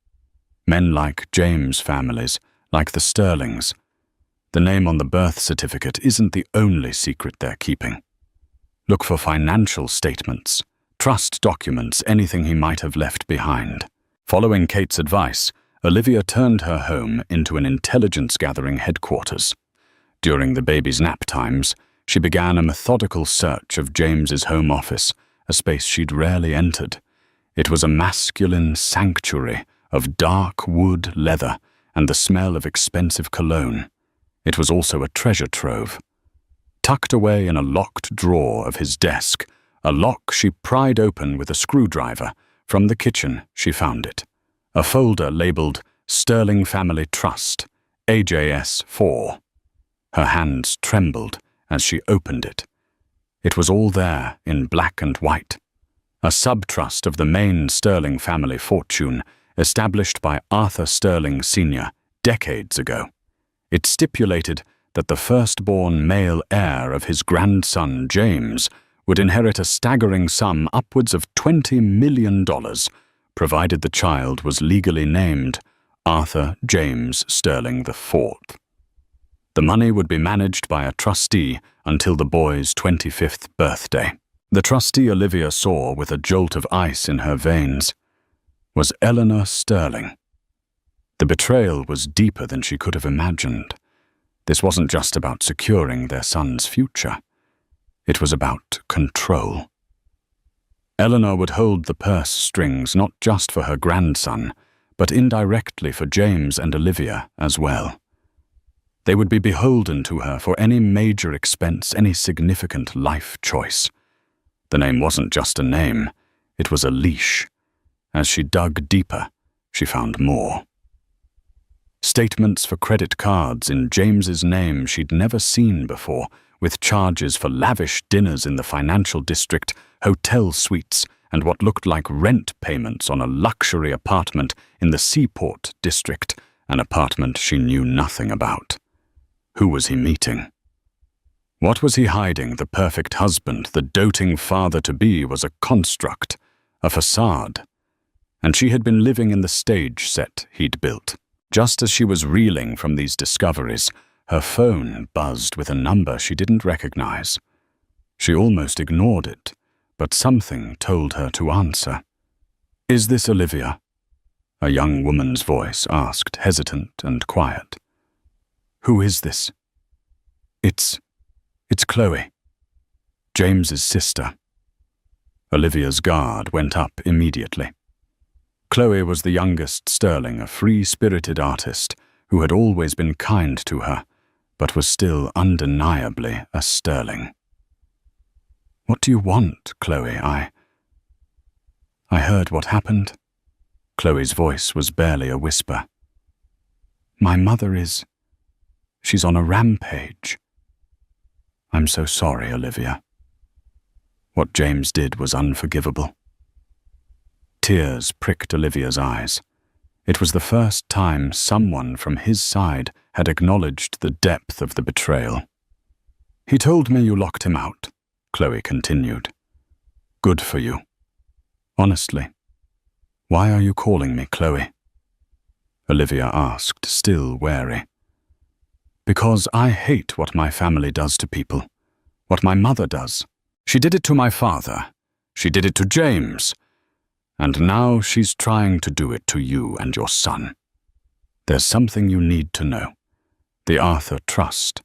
Men like James' families, like the Stirlings. The name on the birth certificate isn't the only secret they're keeping. Look for financial statements, trust documents, anything he might have left behind." Following Kate's advice, Olivia turned her home into an intelligence-gathering headquarters. During the baby's nap times, she began a methodical search of James's home office, a space she'd rarely entered. It was a masculine sanctuary of dark wood leather and the smell of expensive cologne. It was also a treasure trove. Tucked away in a locked drawer of his desk, a lock she pried open with a screwdriver, from the kitchen she found it. A folder labeled Stirling Family Trust, AJS 4. Her hands trembled as she opened it. It was all there in black and white. A subtrust of the main Stirling family fortune, established by Arthur Stirling Sr. decades ago. It stipulated that the firstborn male heir of his grandson James would inherit a staggering sum upwards of $20 million, provided the child was legally named Arthur James Stirling IV. The money would be managed by a trustee until the boy's 25th birthday. The trustee Olivia saw with a jolt of ice in her veins was Eleanor Stirling. The betrayal was deeper than she could have imagined. This wasn't just about securing their son's future. It was about control. Eleanor would hold the purse strings not just for her grandson, but indirectly for James and Olivia as well. They would be beholden to her for any major expense, any significant life choice. The name wasn't just a name, it was a leash. As she dug deeper, she found more. Statements for credit cards in James's name she'd never seen before, with charges for lavish dinners in the financial district, hotel suites, and what looked like rent payments on a luxury apartment in the Seaport district, an apartment she knew nothing about. Who was he meeting? What was he hiding? The perfect husband, the doting father-to-be was a construct, a facade. And she had been living in the stage set he'd built. Just as she was reeling from these discoveries, her phone buzzed with a number she didn't recognize. She almost ignored it, but something told her to answer. "Is this Olivia?" A young woman's voice asked, hesitant and quiet. "Who is this?" It's Chloe, James's sister." Olivia's guard went up immediately. Chloe was the youngest Sterling, a free-spirited artist who had always been kind to her, but was still undeniably a Sterling. "What do you want, Chloe? I heard what happened." Chloe's voice was barely a whisper. "My mother she's on a rampage." "I'm so sorry, Olivia." What James did was unforgivable. Tears pricked Olivia's eyes. It was the first time someone from his side had acknowledged the depth of the betrayal. "He told me you locked him out," Chloe continued. "Good for you. Honestly, why are you calling me Chloe?" Olivia asked, still wary. "Because I hate what my family does to people, what my mother does. She did it to my father. She did it to James. And now she's trying to do it to you and your son. There's something you need to know. The Arthur Trust.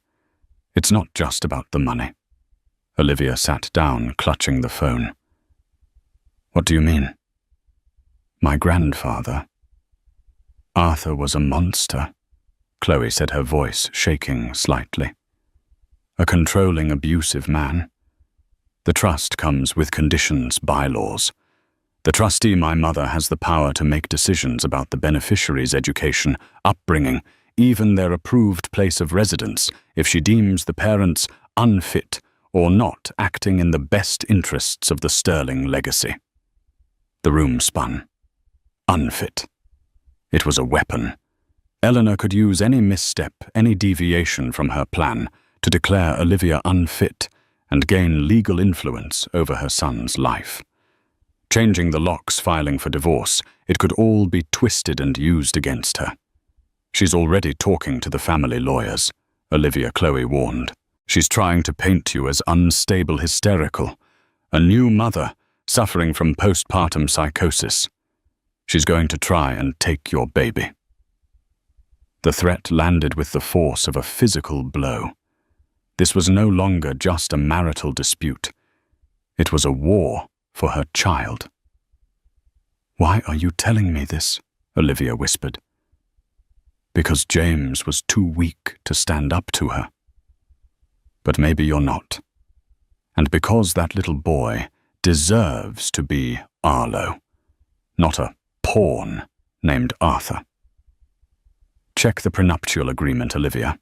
It's not just about the money." Olivia sat down, clutching the phone. "What do you mean?" "My grandfather. Arthur was a monster," Chloe said, her voice shaking slightly. "A controlling, abusive man. The trust comes with conditions, bylaws. The trustee, my mother, has the power to make decisions about the beneficiary's education, upbringing, even their approved place of residence, if she deems the parents unfit or not acting in the best interests of the Sterling legacy." The room spun. Unfit. It was a weapon. Eleanor could use any misstep, any deviation from her plan, to declare Olivia unfit and gain legal influence over her son's life. Changing the locks, filing for divorce, it could all be twisted and used against her. "She's already talking to the family lawyers," Olivia Chloe warned. "She's trying to paint you as unstable, hysterical, a new mother suffering from postpartum psychosis. She's going to try and take your baby." The threat landed with the force of a physical blow. This was no longer just a marital dispute. It was a war for her child. "Why are you telling me this?" Olivia whispered. "Because James was too weak to stand up to her. But maybe you're not. And because that little boy deserves to be Arlo, not a pawn named Arthur." "Check the prenuptial agreement, Olivia.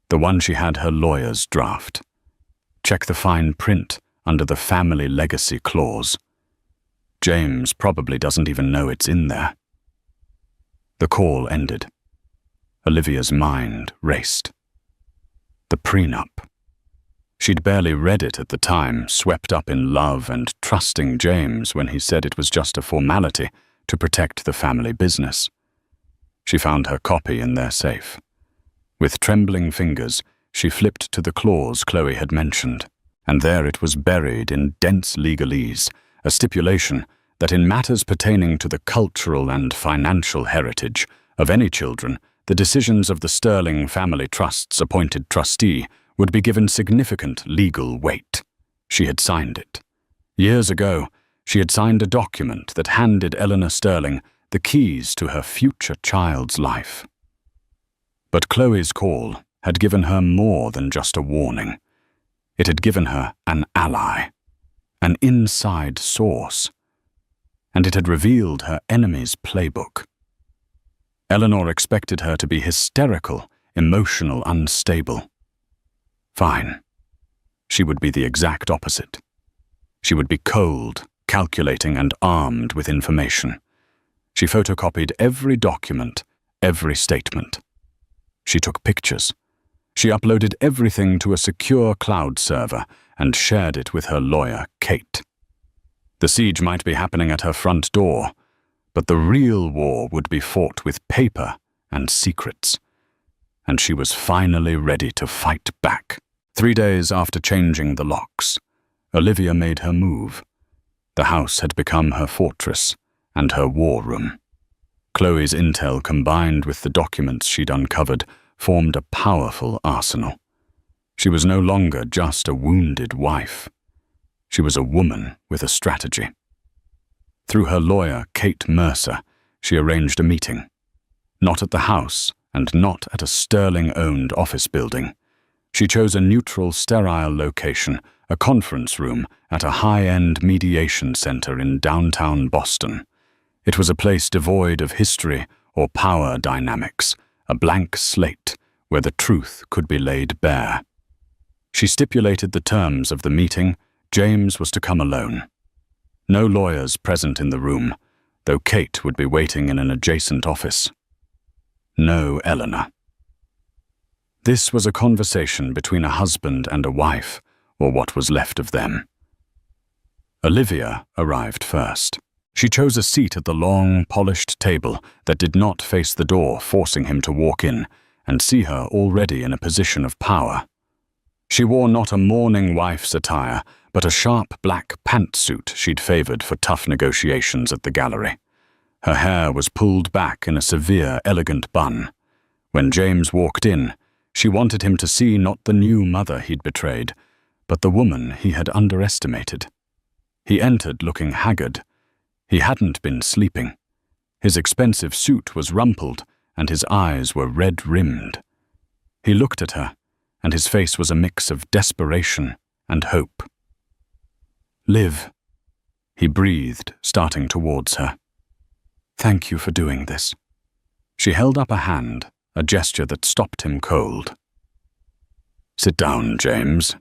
The one she had her lawyers draft. Check the fine print under the family legacy clause. James probably doesn't even know it's in there." The call ended. Olivia's mind raced. The prenup. She'd barely read it at the time, swept up in love and trusting James when he said it was just a formality to protect the family business. She found her copy in their safe. With trembling fingers, she flipped to the clause Chloe had mentioned, and there it was buried in dense legalese, a stipulation that in matters pertaining to the cultural and financial heritage of any children, the decisions of the Sterling Family Trust's appointed trustee would be given significant legal weight. She had signed it. Years ago, she had signed a document that handed Eleanor Sterling the keys to her future child's life. But Chloe's call had given her more than just a warning. It had given her an ally, an inside source, and it had revealed her enemy's playbook. Eleanor expected her to be hysterical, emotional, unstable. Fine. She would be the exact opposite. She would be cold, calculating, and armed with information. She photocopied every document, every statement. She took pictures. She uploaded everything to a secure cloud server and shared it with her lawyer, Kate. The siege might be happening at her front door, but the real war would be fought with paper and secrets. And she was finally ready to fight back. 3 days after changing the locks, Olivia made her move. The house had become her fortress and her war room. Chloe's intel combined with the documents she'd uncovered formed a powerful arsenal. She was no longer just a wounded wife. She was a woman with a strategy. Through her lawyer, Kate Mercer, she arranged a meeting. Not at the house and not at a Sterling-owned office building. She chose a neutral, sterile location, a conference room at a high-end mediation center in downtown Boston. It was a place devoid of history or power dynamics, a blank slate where the truth could be laid bare. She stipulated the terms of the meeting. James was to come alone. No lawyers present in the room, though Kate would be waiting in an adjacent office. No Eleanor. This was a conversation between a husband and a wife, or what was left of them. Olivia arrived first. She chose a seat at the long, polished table that did not face the door, forcing him to walk in and see her already in a position of power. She wore not a mourning wife's attire, but a sharp black pantsuit she'd favored for tough negotiations at the gallery. Her hair was pulled back in a severe, elegant bun. When James walked in, she wanted him to see not the new mother he'd betrayed, but the woman he had underestimated. He entered looking haggard. He hadn't been sleeping. His expensive suit was rumpled, and his eyes were red-rimmed. He looked at her, and his face was a mix of desperation and hope. "Liv," he breathed, starting towards her. "Thank you for doing this." She held up a hand, a gesture that stopped him cold. "Sit down, James."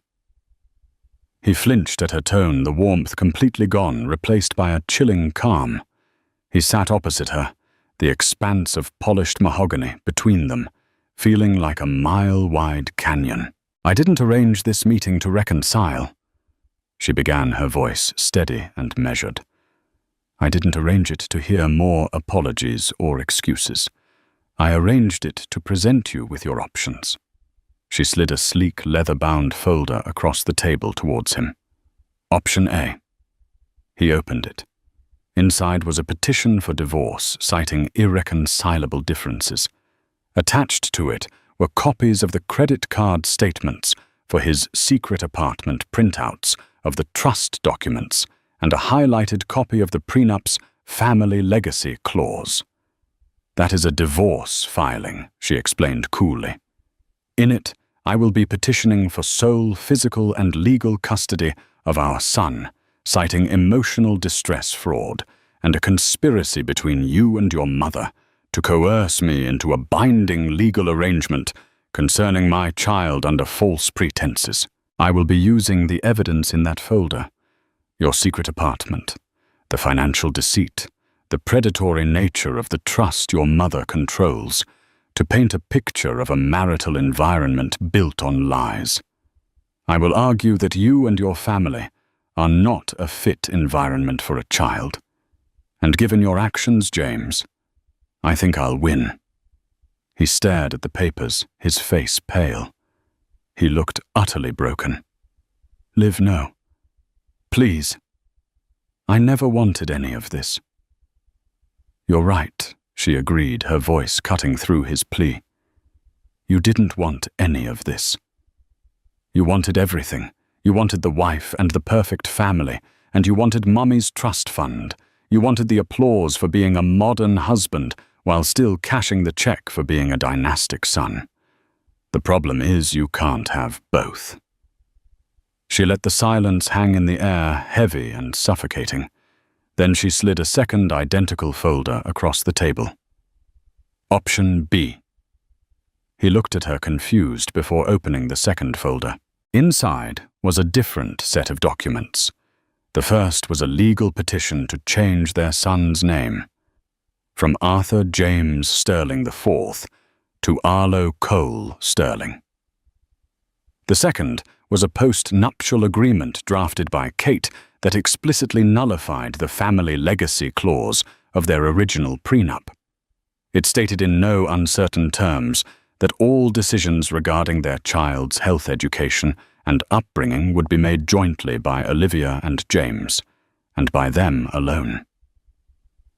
He flinched at her tone, the warmth completely gone, replaced by a chilling calm. He sat opposite her, the expanse of polished mahogany between them, feeling like a mile-wide canyon. "I didn't arrange this meeting to reconcile." She began, her voice steady and measured. "I didn't arrange it to hear more apologies or excuses. I arranged it to present you with your options." She slid a sleek, leather-bound folder across the table towards him. Option A. He opened it. Inside was a petition for divorce, citing irreconcilable differences. Attached to it were copies of the credit card statements for his secret apartment printouts of the trust documents and a highlighted copy of the prenup's family legacy clause. "That is a divorce filing," she explained coolly. "In it, I will be petitioning for sole physical and legal custody of our son, citing emotional distress fraud and a conspiracy between you and your mother to coerce me into a binding legal arrangement concerning my child under false pretenses. I will be using the evidence in that folder, your secret apartment, the financial deceit, the predatory nature of the trust your mother controls, to paint a picture of a marital environment built on lies. I will argue that you and your family are not a fit environment for a child. And given your actions, James, I think I'll win." He stared at the papers, his face pale. He looked utterly broken. "Liv, no. Please. I never wanted any of this." "You're right," she agreed, her voice cutting through his plea. "You didn't want any of this. You wanted everything. You wanted the wife and the perfect family, and you wanted Mummy's trust fund. You wanted the applause for being a modern husband while still cashing the check for being a dynastic son. The problem is you can't have both. She let the silence hang in the air, heavy and suffocating. Then she slid a second identical folder across the table. Option B. He looked at her confused before opening the second folder. Inside was a different set of documents. The first was a legal petition to change their son's name from Arthur James Sterling IV to Arlo Cole Sterling. The second was a post-nuptial agreement drafted by Kate that explicitly nullified the family legacy clause of their original prenup. It stated in no uncertain terms that all decisions regarding their child's health education and upbringing would be made jointly by Olivia and James, and by them alone.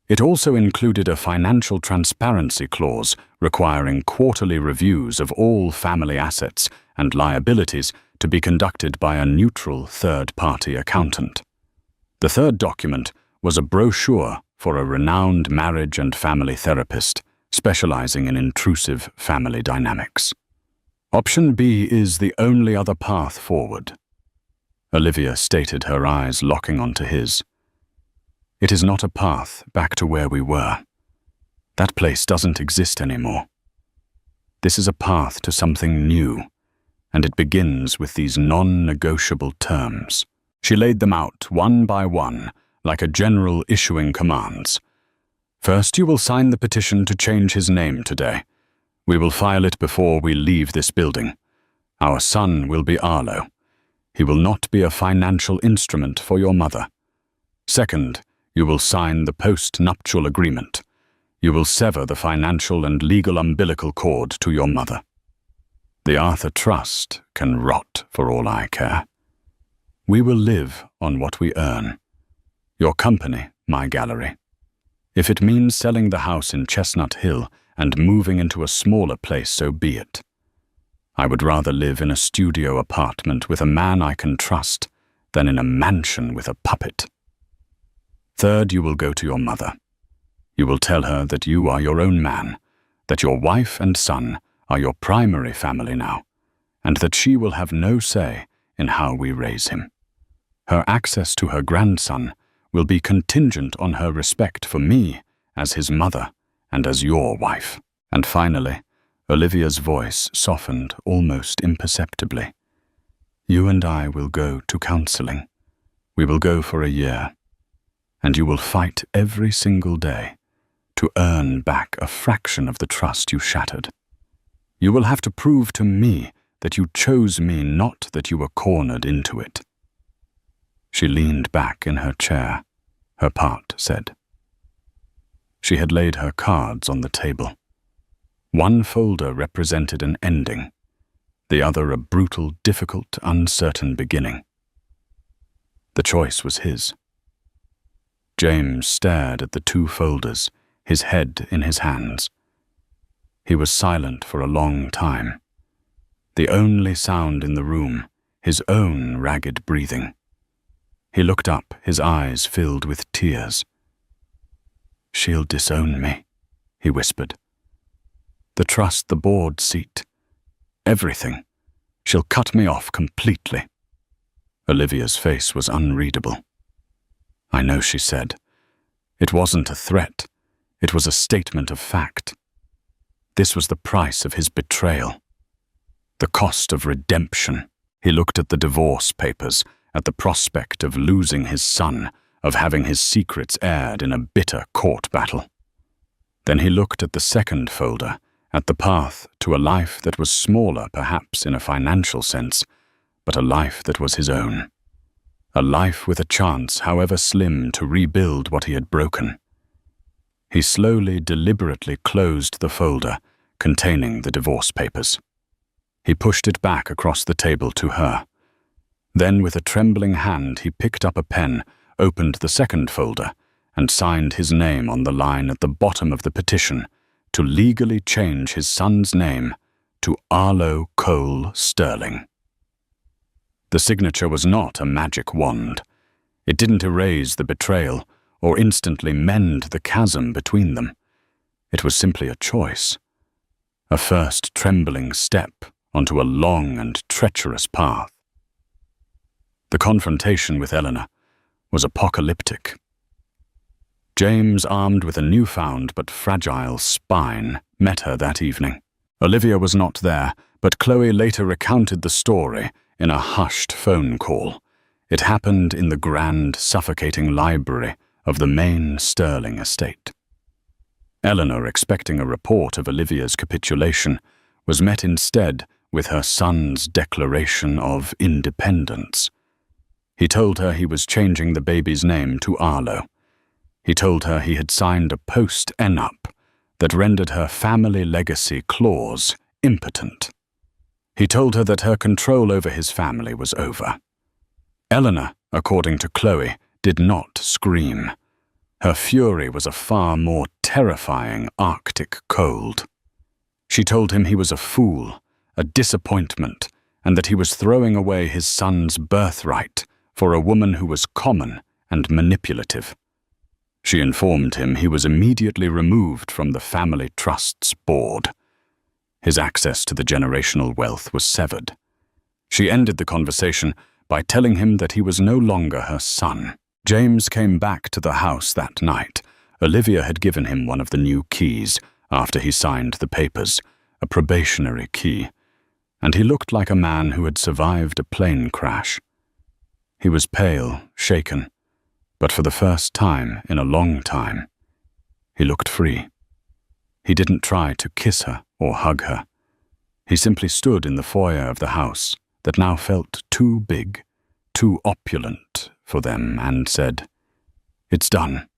It also included a financial transparency clause requiring quarterly reviews of all family assets and liabilities to be conducted by a neutral third-party accountant. The third document was a brochure for a renowned marriage and family therapist specializing in intrusive family dynamics. Option B is the only other path forward. Olivia stated, her eyes locking onto his. It is not a path back to where we were. That place doesn't exist anymore. This is a path to something new, and it begins with these non-negotiable terms. She laid them out one by one, like a general issuing commands. First, you will sign the petition to change his name today. We will file it before we leave this building. Our son will be Arlo. He will not be a financial instrument for your mother. Second, you will sign the post-nuptial agreement. You will sever the financial and legal umbilical cord to your mother. The Arthur Trust can rot for all I care. We will live on what we earn. Your company, my gallery. If it means selling the house in Chestnut Hill and moving into a smaller place, so be it. I would rather live in a studio apartment with a man I can trust than in a mansion with a puppet. Third, you will go to your mother. You will tell her that you are your own man, that your wife and son are your primary family now, and that she will have no say in how we raise him. Her access to her grandson will be contingent on her respect for me as his mother and as your wife. And finally, Olivia's voice softened almost imperceptibly. You and I will go to counseling. We will go for a year, and you will fight every single day to earn back a fraction of the trust you shattered. You will have to prove to me that you chose me, not that you were cornered into it. She leaned back in her chair, her part said. She had laid her cards on the table. One folder represented an ending, the other a brutal, difficult, uncertain beginning. The choice was his. James stared at the two folders, his head in his hands. He was silent for a long time. The only sound in the room, his own ragged breathing. He looked up, his eyes filled with tears. She'll disown me, he whispered. The trust, the board seat, everything. She'll cut me off completely. Olivia's face was unreadable. I know, she said. It wasn't a threat. It was a statement of fact. This was the price of his betrayal. The cost of redemption. He looked at the divorce papers, at the prospect of losing his son, of having his secrets aired in a bitter court battle. Then he looked at the second folder, at the path to a life that was smaller perhaps in a financial sense, but a life that was his own. A life with a chance, however slim, to rebuild what he had broken. He slowly, deliberately closed the folder containing the divorce papers. He pushed it back across the table to her. Then, with a trembling hand, he picked up a pen, opened the second folder, and signed his name on the line at the bottom of the petition to legally change his son's name to Arlo Cole Sterling. The signature was not a magic wand. It didn't erase the betrayal or instantly mend the chasm between them. It was simply a choice, a first trembling step onto a long and treacherous path. The confrontation with Eleanor was apocalyptic. James, armed with a newfound but fragile spine, met her that evening. Olivia was not there, but Chloe later recounted the story in a hushed phone call. It happened in the grand, suffocating library of the main Sterling estate. Eleanor, expecting a report of Olivia's capitulation, was met instead with her son's declaration of independence. He told her he was changing the baby's name to Arlo. He told her he had signed a post-enup that rendered her family legacy clause impotent. He told her that her control over his family was over. Eleanor, according to Chloe, did not scream. Her fury was a far more terrifying Arctic cold. She told him he was a fool, a disappointment, and that he was throwing away his son's birthright for a woman who was common and manipulative. She informed him he was immediately removed from the family trust's board. His access to the generational wealth was severed. She ended the conversation by telling him that he was no longer her son. James came back to the house that night. Olivia had given him one of the new keys after he signed the papers, a probationary key, and he looked like a man who had survived a plane crash. He was pale, shaken, but for the first time in a long time, he looked free. He didn't try to kiss her or hug her. He simply stood in the foyer of the house that now felt too big, too opulent for them, and said, "It's done."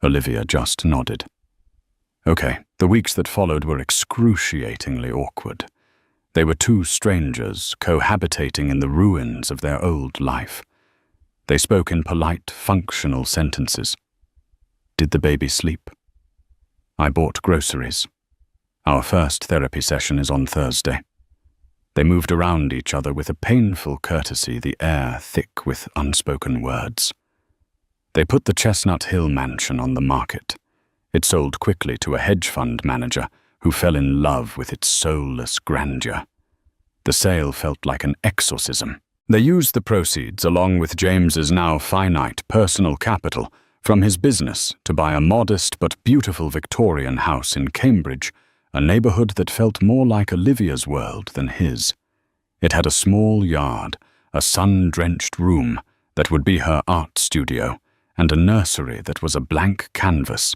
Olivia just nodded. Okay, the weeks that followed were excruciatingly awkward. They were two strangers cohabitating in the ruins of their old life. They spoke in polite, functional sentences. Did the baby sleep? I bought groceries. Our first therapy session is on Thursday. They moved around each other with a painful courtesy, the air thick with unspoken words. They put the Chestnut Hill mansion on the market. It sold quickly to a hedge fund manager who fell in love with its soulless grandeur. The sale felt like an exorcism. They used the proceeds, along with James's now finite personal capital, from his business to buy a modest but beautiful Victorian house in Cambridge, a neighborhood that felt more like Olivia's world than his. It had a small yard, a sun-drenched room that would be her art studio, and a nursery that was a blank canvas.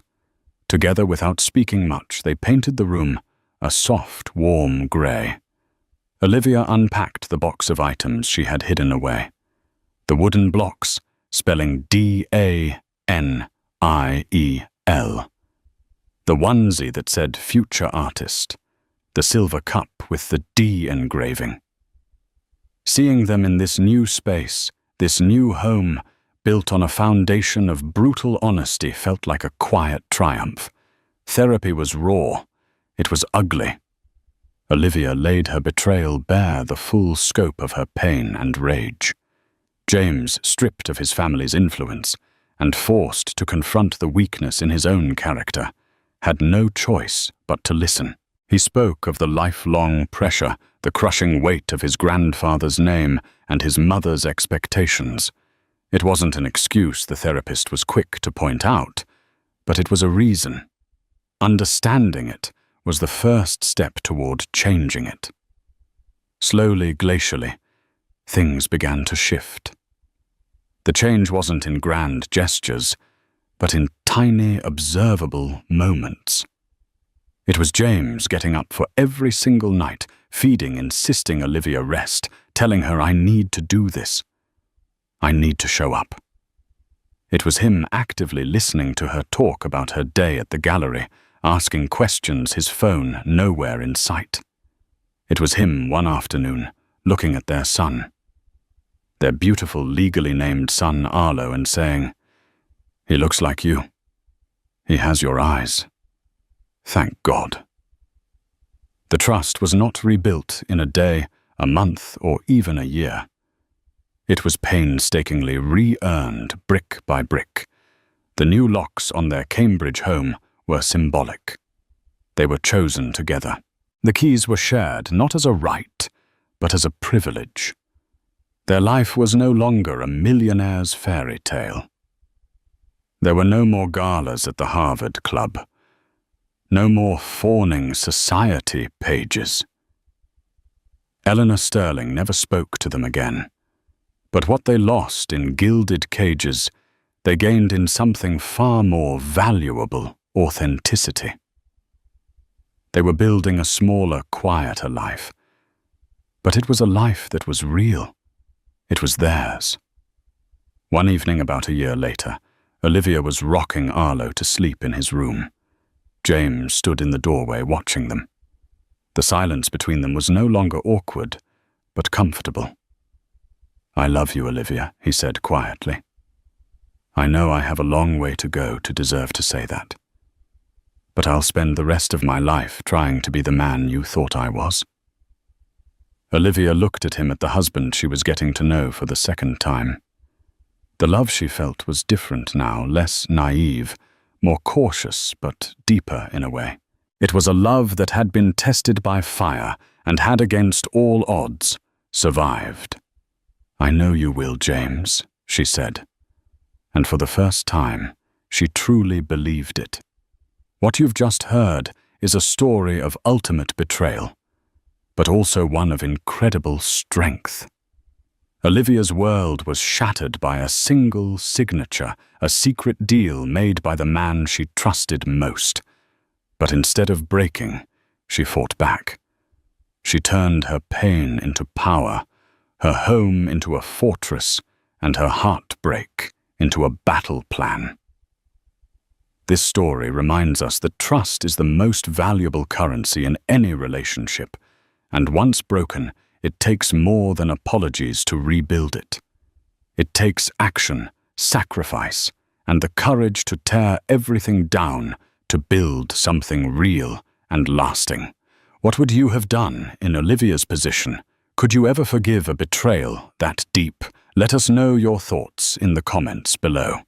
Together, without speaking much, they painted the room a soft, warm grey. Olivia unpacked the box of items she had hidden away. The wooden blocks, spelling DANIEL. The onesie that said Future Artist. The silver cup with the D engraving. Seeing them in this new space, this new home, built on a foundation of brutal honesty, felt like a quiet triumph. Therapy was raw. It was ugly. Olivia laid her betrayal bare, the full scope of her pain and rage. James, stripped of his family's influence and forced to confront the weakness in his own character, had no choice but to listen. He spoke of the lifelong pressure, the crushing weight of his grandfather's name and his mother's expectations. It wasn't an excuse, the therapist was quick to point out, but it was a reason. Understanding it was the first step toward changing it. Slowly, glacially, things began to shift. The change wasn't in grand gestures, but in tiny, observable moments. It was James getting up for every single night, feeding, insisting Olivia rest, telling her, "I need to do this. I need to show up." It was him actively listening to her talk about her day at the gallery, asking questions, his phone nowhere in sight. It was him one afternoon, looking at their son, their beautiful legally named son Arlo, and saying, "He looks like you. He has your eyes. Thank God." The trust was not rebuilt in a day, a month, or even a year. It was painstakingly re-earned brick by brick. The new locks on their Cambridge home were symbolic. They were chosen together. The keys were shared not as a right, but as a privilege. Their life was no longer a millionaire's fairy tale. There were no more galas at the Harvard Club. No more fawning society pages. Eleanor Sterling never spoke to them again. But what they lost in gilded cages, they gained in something far more valuable: authenticity. They were building a smaller, quieter life. But it was a life that was real. It was theirs. One evening about a year later, Olivia was rocking Arlo to sleep in his room. James stood in the doorway watching them. The silence between them was no longer awkward, but comfortable. "I love you, Olivia," he said quietly. "I know I have a long way to go to deserve to say that. But I'll spend the rest of my life trying to be the man you thought I was." Olivia looked at him at the husband she was getting to know for the second time. The love she felt was different now, less naive, more cautious but deeper in a way. It was a love that had been tested by fire and had, against all odds, survived. "I know you will, James," she said. And for the first time, she truly believed it. What you've just heard is a story of ultimate betrayal, but also one of incredible strength. Olivia's world was shattered by a single signature, a secret deal made by the man she trusted most. But instead of breaking, she fought back. She turned her pain into power, her home into a fortress, and her heartbreak into a battle plan. This story reminds us that trust is the most valuable currency in any relationship, and once broken, it takes more than apologies to rebuild it. It takes action, sacrifice, and the courage to tear everything down to build something real and lasting. What would you have done in Olivia's position? Could you ever forgive a betrayal that deep? Let us know your thoughts in the comments below.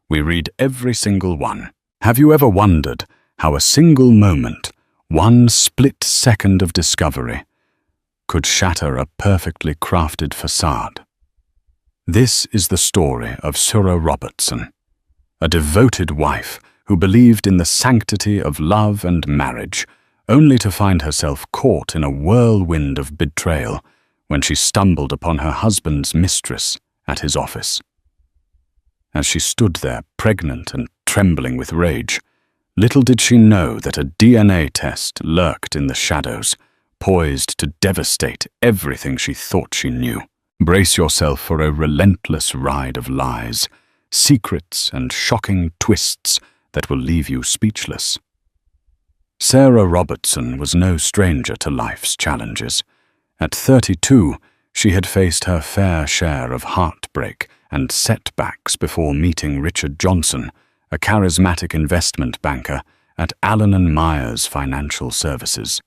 We read every single one. Have you ever wondered how a single moment, one split second of discovery, could shatter a perfectly crafted facade? This is the story of Sarah Robertson, a devoted wife who believed in the sanctity of love and marriage, only to find herself caught in a whirlwind of betrayal when she stumbled upon her husband's mistress at his office. As she stood there, pregnant and trembling with rage, little did she know that a DNA test lurked in the shadows, poised to devastate everything she thought she knew. Brace yourself for a relentless ride of lies, secrets, and shocking twists that will leave you speechless. Sarah Robertson was no stranger to life's challenges. At 32, she had faced her fair share of heartbreak and setbacks before meeting Richard Johnson, a charismatic investment banker at Allen & Myers Financial Services.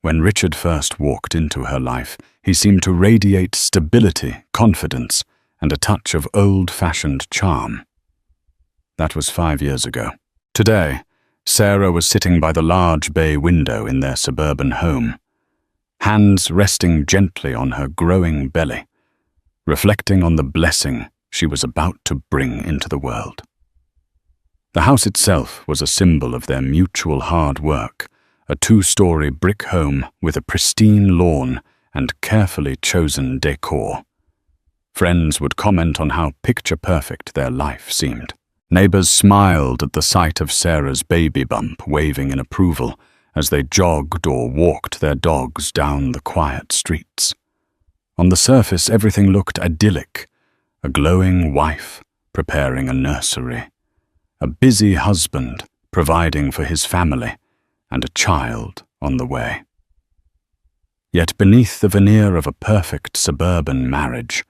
When Richard first walked into her life, he seemed to radiate stability, confidence, and a touch of old-fashioned charm. That was 5 years ago. Today, Sarah was sitting by the large bay window in their suburban home, hands resting gently on her growing belly, reflecting on the blessing she was about to bring into the world. The house itself was a symbol of their mutual hard work, a 2-story brick home with a pristine lawn and carefully chosen decor. Friends would comment on how picture-perfect their life seemed. Neighbors smiled at the sight of Sarah's baby bump waving in approval as they jogged or walked their dogs down the quiet streets. On the surface, everything looked idyllic: a glowing wife preparing a nursery, a busy husband providing for his family, and a child on the way. Yet beneath the veneer of a perfect suburban marriage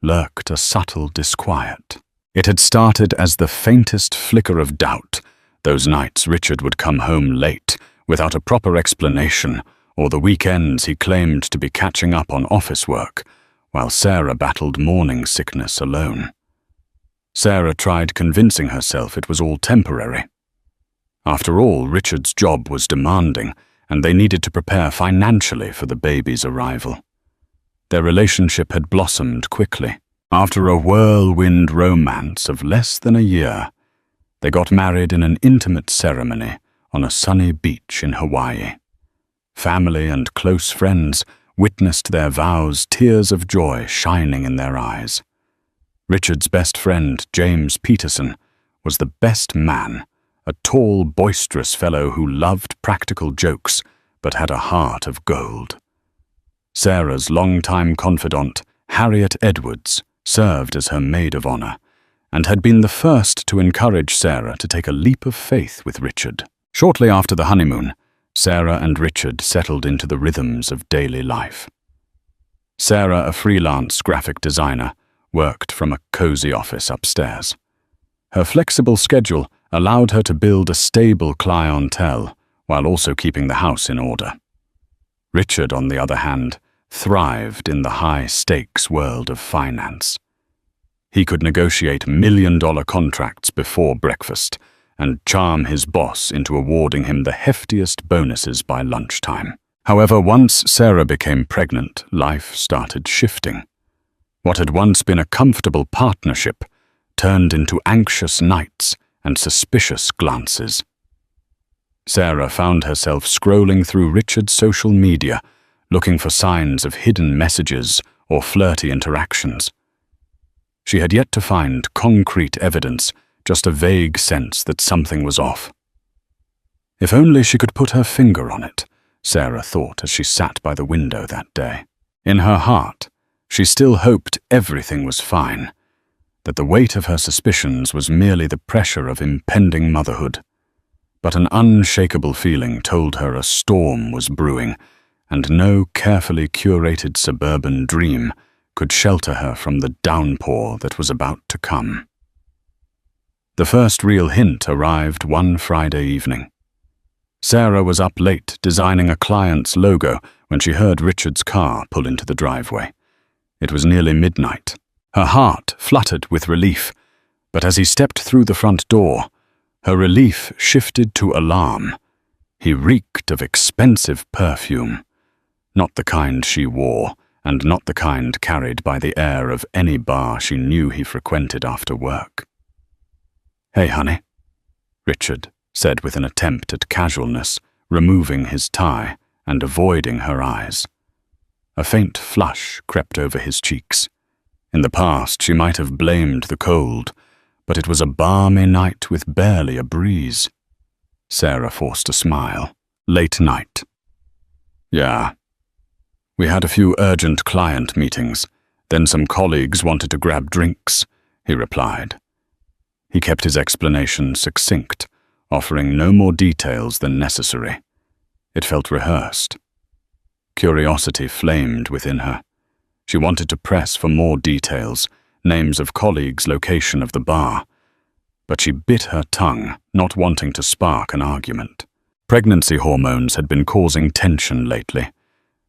lurked a subtle disquiet. It had started as the faintest flicker of doubt. Those nights Richard would come home late, without a proper explanation, or the weekends he claimed to be catching up on office work, while Sarah battled morning sickness alone. Sarah tried convincing herself it was all temporary. After all, Richard's job was demanding, and they needed to prepare financially for the baby's arrival. Their relationship had blossomed quickly. After a whirlwind romance of less than a year, they got married in an intimate ceremony on a sunny beach in Hawaii. Family and close friends witnessed their vows, tears of joy shining in their eyes. Richard's best friend, James Peterson, was the best man, a tall, boisterous fellow who loved practical jokes but had a heart of gold. Sarah's longtime confidant, Harriet Edwards, served as her maid of honor and had been the first to encourage Sarah to take a leap of faith with Richard. Shortly after the honeymoon, Sarah and Richard settled into the rhythms of daily life. Sarah, a freelance graphic designer, worked from a cozy office upstairs. Her flexible schedule allowed her to build a stable clientele while also keeping the house in order. Richard, on the other hand, thrived in the high-stakes world of finance. He could negotiate million-dollar contracts before breakfast and charm his boss into awarding him the heftiest bonuses by lunchtime. However, once Sarah became pregnant, life started shifting. What had once been a comfortable partnership turned into anxious nights and suspicious glances. Sarah found herself scrolling through Richard's social media, looking for signs of hidden messages or flirty interactions. She had yet to find concrete evidence, just a vague sense that something was off. If only she could put her finger on it, Sarah thought as she sat by the window that day. In her heart, she still hoped everything was fine, that the weight of her suspicions was merely the pressure of impending motherhood. But an unshakable feeling told her a storm was brewing, and no carefully curated suburban dream could shelter her from the downpour that was about to come. The first real hint arrived one Friday evening. Sarah was up late designing a client's logo when she heard Richard's car pull into the driveway. It was nearly midnight. Her heart fluttered with relief, but as he stepped through the front door, her relief shifted to alarm. He reeked of expensive perfume, not the kind she wore, and not the kind carried by the air of any bar she knew he frequented after work. "Hey, honey," Richard said with an attempt at casualness, removing his tie and avoiding her eyes. A faint flush crept over his cheeks. In the past, she might have blamed the cold, but it was a balmy night with barely a breeze. Sarah forced a smile. "Late night." "Yeah. We had a few urgent client meetings, then some colleagues wanted to grab drinks," he replied. He kept his explanation succinct, offering no more details than necessary. It felt rehearsed. Curiosity flamed within her. She wanted to press for more details, names of colleagues, location of the bar, but she bit her tongue, not wanting to spark an argument. Pregnancy hormones had been causing tension lately,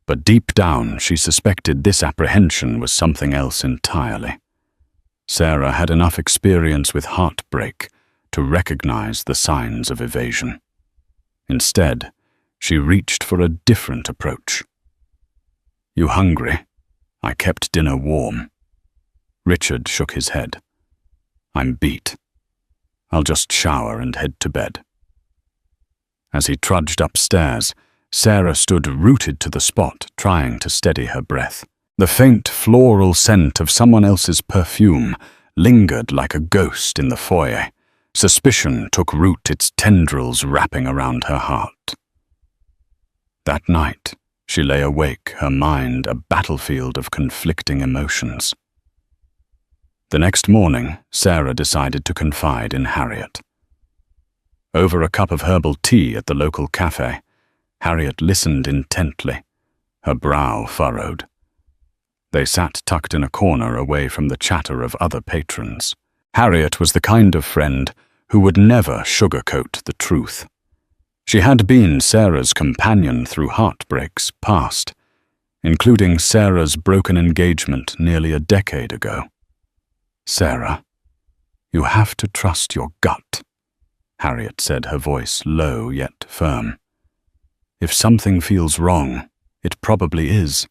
but deep down she suspected this apprehension was something else entirely. Sarah had enough experience with heartbreak to recognize the signs of evasion. Instead, she reached for a different approach. "You hungry? I kept dinner warm." Richard shook his head. "I'm beat. I'll just shower and head to bed." As he trudged upstairs, Sarah stood rooted to the spot, trying to steady her breath. The faint floral scent of someone else's perfume lingered like a ghost in the foyer. Suspicion took root, its tendrils wrapping around her heart. That night, she lay awake, her mind a battlefield of conflicting emotions. The next morning, Sarah decided to confide in Harriet. Over a cup of herbal tea at the local cafe, Harriet listened intently, her brow furrowed. They sat tucked in a corner away from the chatter of other patrons. Harriet was the kind of friend who would never sugarcoat the truth. She had been Sarah's companion through heartbreaks past, including Sarah's broken engagement nearly a decade ago. "Sarah," "You have to trust your gut," Harriet said, her voice low yet firm. "If something feels wrong, it probably is.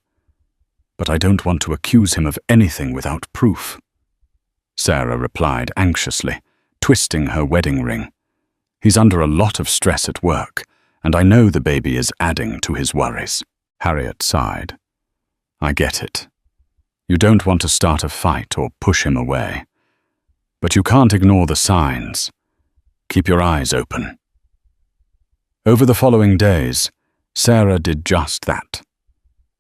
But I don't want to accuse him of anything without proof," Sarah replied anxiously, twisting her wedding ring. "He's under a lot of stress at work, and I know the baby is adding to his worries." Harriet sighed. "I get it. You don't want to start a fight or push him away. But you can't ignore the signs. Keep your eyes open." Over the following days, Sarah did just that.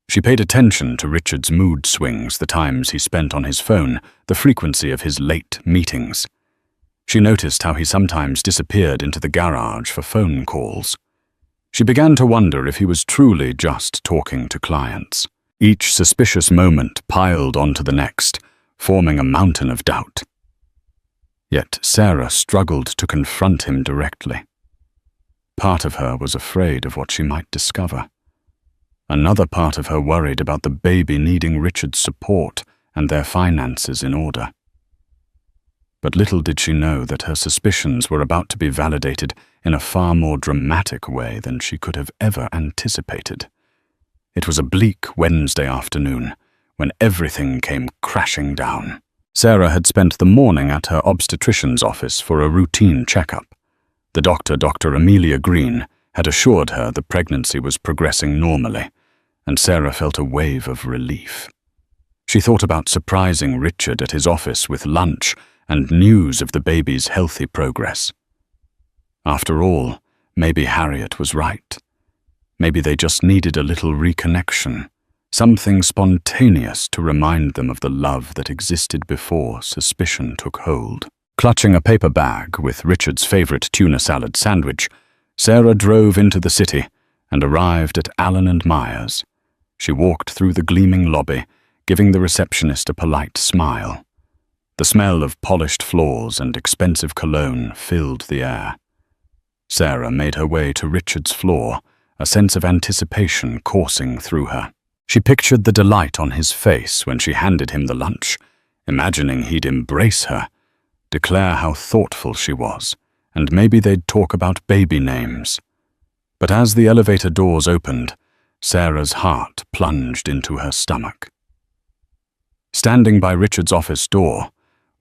She paid attention to Richard's mood swings, the times he spent on his phone, the frequency of his late meetings. She noticed how he sometimes disappeared into the garage for phone calls. She began to wonder if he was truly just talking to clients. Each suspicious moment piled onto the next, forming a mountain of doubt. Yet Sarah struggled to confront him directly. Part of her was afraid of what she might discover. Another part of her worried about the baby needing Richard's support and their finances in order. But little did she know that her suspicions were about to be validated in a far more dramatic way than she could have ever anticipated. It was a bleak Wednesday afternoon when everything came crashing down. Sarah had spent the morning at her obstetrician's office for a routine checkup. The doctor, Dr. Amelia Green, had assured her the pregnancy was progressing normally, and Sarah felt a wave of relief. She thought about surprising Richard at his office with lunch and news of the baby's healthy progress. After all, maybe Harriet was right. Maybe they just needed a little reconnection, something spontaneous to remind them of the love that existed before suspicion took hold. Clutching a paper bag with Richard's favorite tuna salad sandwich, Sarah drove into the city and arrived at Allen & Myers. She walked through the gleaming lobby, giving the receptionist a polite smile. The smell of polished floors and expensive cologne filled the air. Sarah made her way to Richard's floor, a sense of anticipation coursing through her. She pictured the delight on his face when she handed him the lunch, imagining he'd embrace her, declare how thoughtful she was, and maybe they'd talk about baby names. But as the elevator doors opened, Sarah's heart plunged into her stomach. Standing by Richard's office door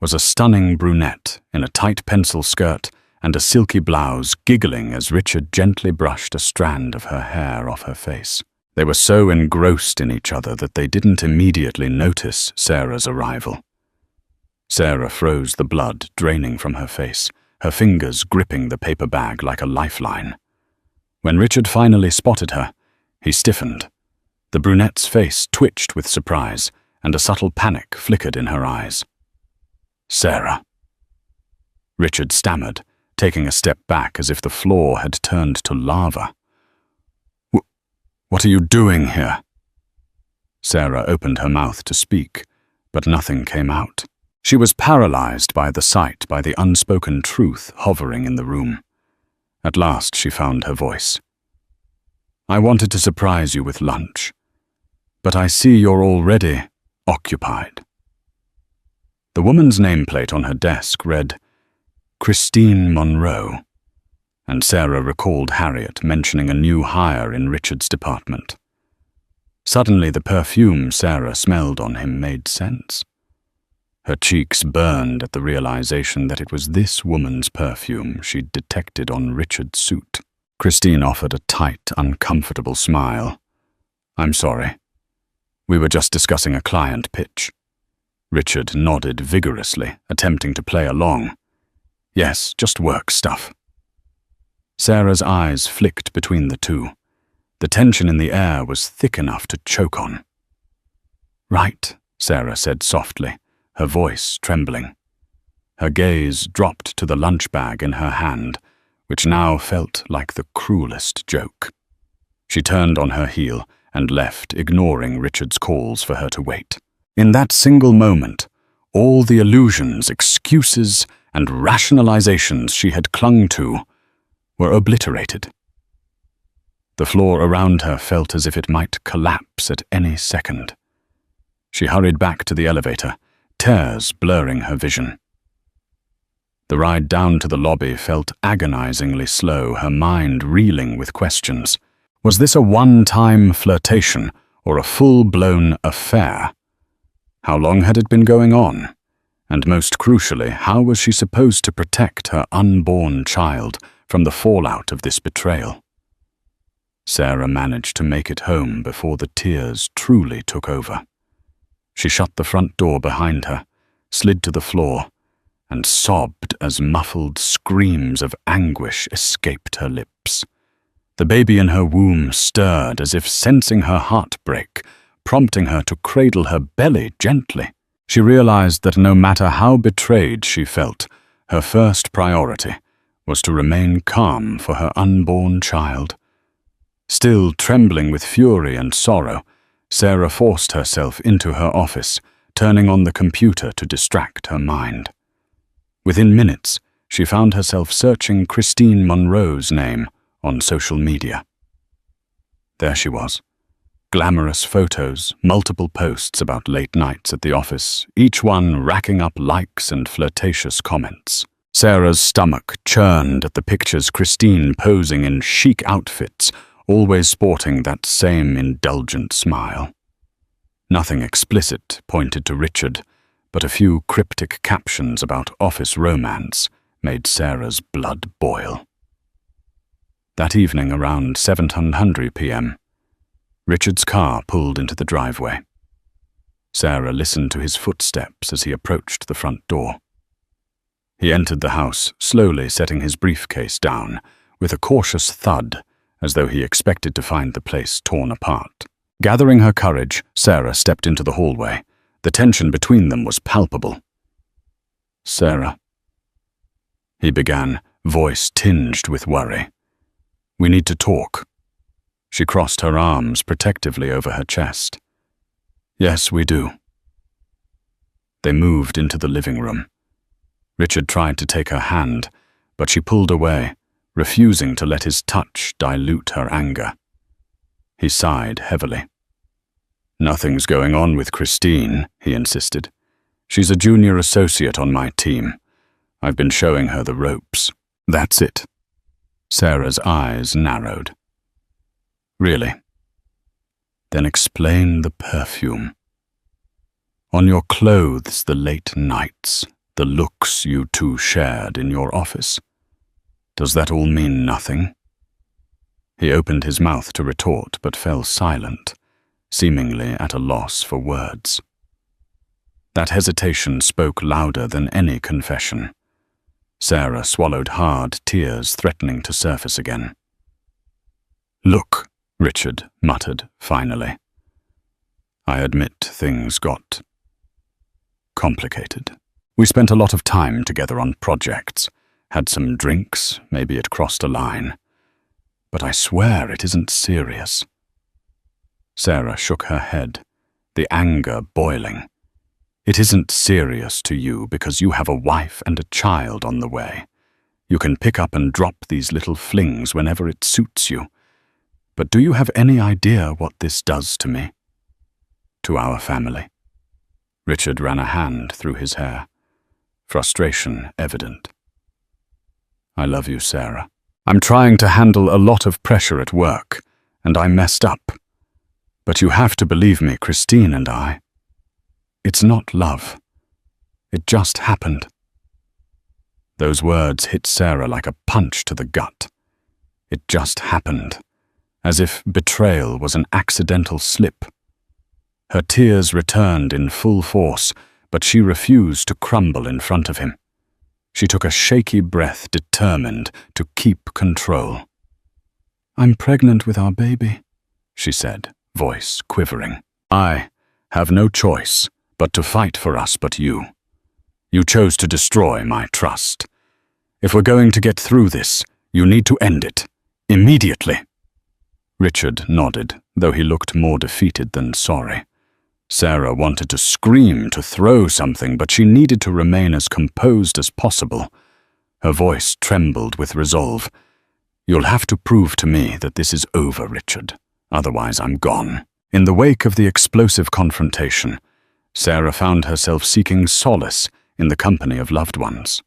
was a stunning brunette in a tight pencil skirt and a silky blouse, giggling as Richard gently brushed a strand of her hair off her face. They were so engrossed in each other that they didn't immediately notice Sarah's arrival. Sarah froze the blood draining from her face, her fingers gripping the paper bag like a lifeline. When Richard finally spotted her, he stiffened. The brunette's face twitched with surprise, and a subtle panic flickered in her eyes. "Sarah." Richard stammered, taking a step back as if the floor had turned to lava. What are you doing here?" Sarah opened her mouth to speak, but nothing came out. She was paralyzed by the unspoken truth hovering in the room. At last she found her voice. "I wanted to surprise you with lunch, but I see you're already occupied." The woman's nameplate on her desk read, Christine Monroe, and Sarah recalled Harriet mentioning a new hire in Richard's department. Suddenly the perfume Sarah smelled on him made sense. Her cheeks burned at the realization that it was this woman's perfume she'd detected on Richard's suit. Christine offered a tight, uncomfortable smile. "I'm sorry. We were just discussing a client pitch." Richard nodded vigorously, attempting to play along. "Yes, just work stuff." Sarah's eyes flicked between the two. The tension in the air was thick enough to choke on. "Right," Sarah said softly, her voice trembling. Her gaze dropped to the lunch bag in her hand, which now felt like the cruelest joke. She turned on her heel and left, ignoring Richard's calls for her to wait. In that single moment, all the illusions, excuses, and rationalizations she had clung to were obliterated. The floor around her felt as if it might collapse at any second. She hurried back to the elevator, tears blurring her vision. The ride down to the lobby felt agonizingly slow, her mind reeling with questions. Was this a one-time flirtation or a full-blown affair? How long had it been going on? And most crucially, how was she supposed to protect her unborn child from the fallout of this betrayal? Sarah managed to make it home before the tears truly took over. She shut the front door behind her, slid to the floor, and sobbed as muffled screams of anguish escaped her lips. The baby in her womb stirred as if sensing her heart break, prompting her to cradle her belly gently. She realized that no matter how betrayed she felt, her first priority was to remain calm for her unborn child. Still trembling with fury and sorrow, Sarah forced herself into her office, turning on the computer to distract her mind. Within minutes, she found herself searching Christine Monroe's name on social media. There she was. Glamorous photos, multiple posts about late nights at the office, each one racking up likes and flirtatious comments. Sarah's stomach churned at the pictures Christine posing in chic outfits, always sporting that same indulgent smile. Nothing explicit pointed to Richard, but a few cryptic captions about office romance made Sarah's blood boil. That evening around 7:00 p.m., Richard's car pulled into the driveway. Sarah listened to his footsteps as he approached the front door. He entered the house, slowly setting his briefcase down, with a cautious thud, as though he expected to find the place torn apart. Gathering her courage, Sarah stepped into the hallway. The tension between them was palpable. "Sarah," he began, voice tinged with worry. "We need to talk." She crossed her arms protectively over her chest. "Yes, we do." They moved into the living room. Richard tried to take her hand, but she pulled away, refusing to let his touch dilute her anger. He sighed heavily. "Nothing's going on with Christine," he insisted. "She's a junior associate on my team. I've been showing her the ropes." "That's it." Sarah's eyes narrowed. "Really? Then explain the perfume. On your clothes the late nights, the looks you two shared in your office. Does that all mean nothing?" He opened his mouth to retort but fell silent, seemingly at a loss for words. That hesitation spoke louder than any confession. Sarah swallowed hard, tears threatening to surface again. "Look," Richard muttered finally. "I admit things got complicated. We spent a lot of time together on projects, had some drinks, maybe it crossed a line. But I swear it isn't serious." Sarah shook her head, the anger boiling. "It isn't serious to you because you have a wife and a child on the way. You can pick up and drop these little flings whenever it suits you. But do you have any idea what this does to me? To our family?" Richard ran a hand through his hair, frustration evident. "I love you, Sarah. I'm trying to handle a lot of pressure at work, and I messed up. But you have to believe me, Christine and I. It's not love. It just happened." Those words hit Sarah like a punch to the gut. It just happened, as if betrayal was an accidental slip. Her tears returned in full force, but she refused to crumble in front of him. She took a shaky breath, determined to keep control. "I'm pregnant with our baby," she said, voice quivering. "I have no choice but to fight for us but you. You chose to destroy my trust. If we're going to get through this, you need to end it. Immediately." Richard nodded, though he looked more defeated than sorry. Sarah wanted to scream, to throw something, but she needed to remain as composed as possible. Her voice trembled with resolve. "You'll have to prove to me that this is over, Richard. Otherwise, I'm gone." In the wake of the explosive confrontation, Sarah found herself seeking solace in the company of loved ones.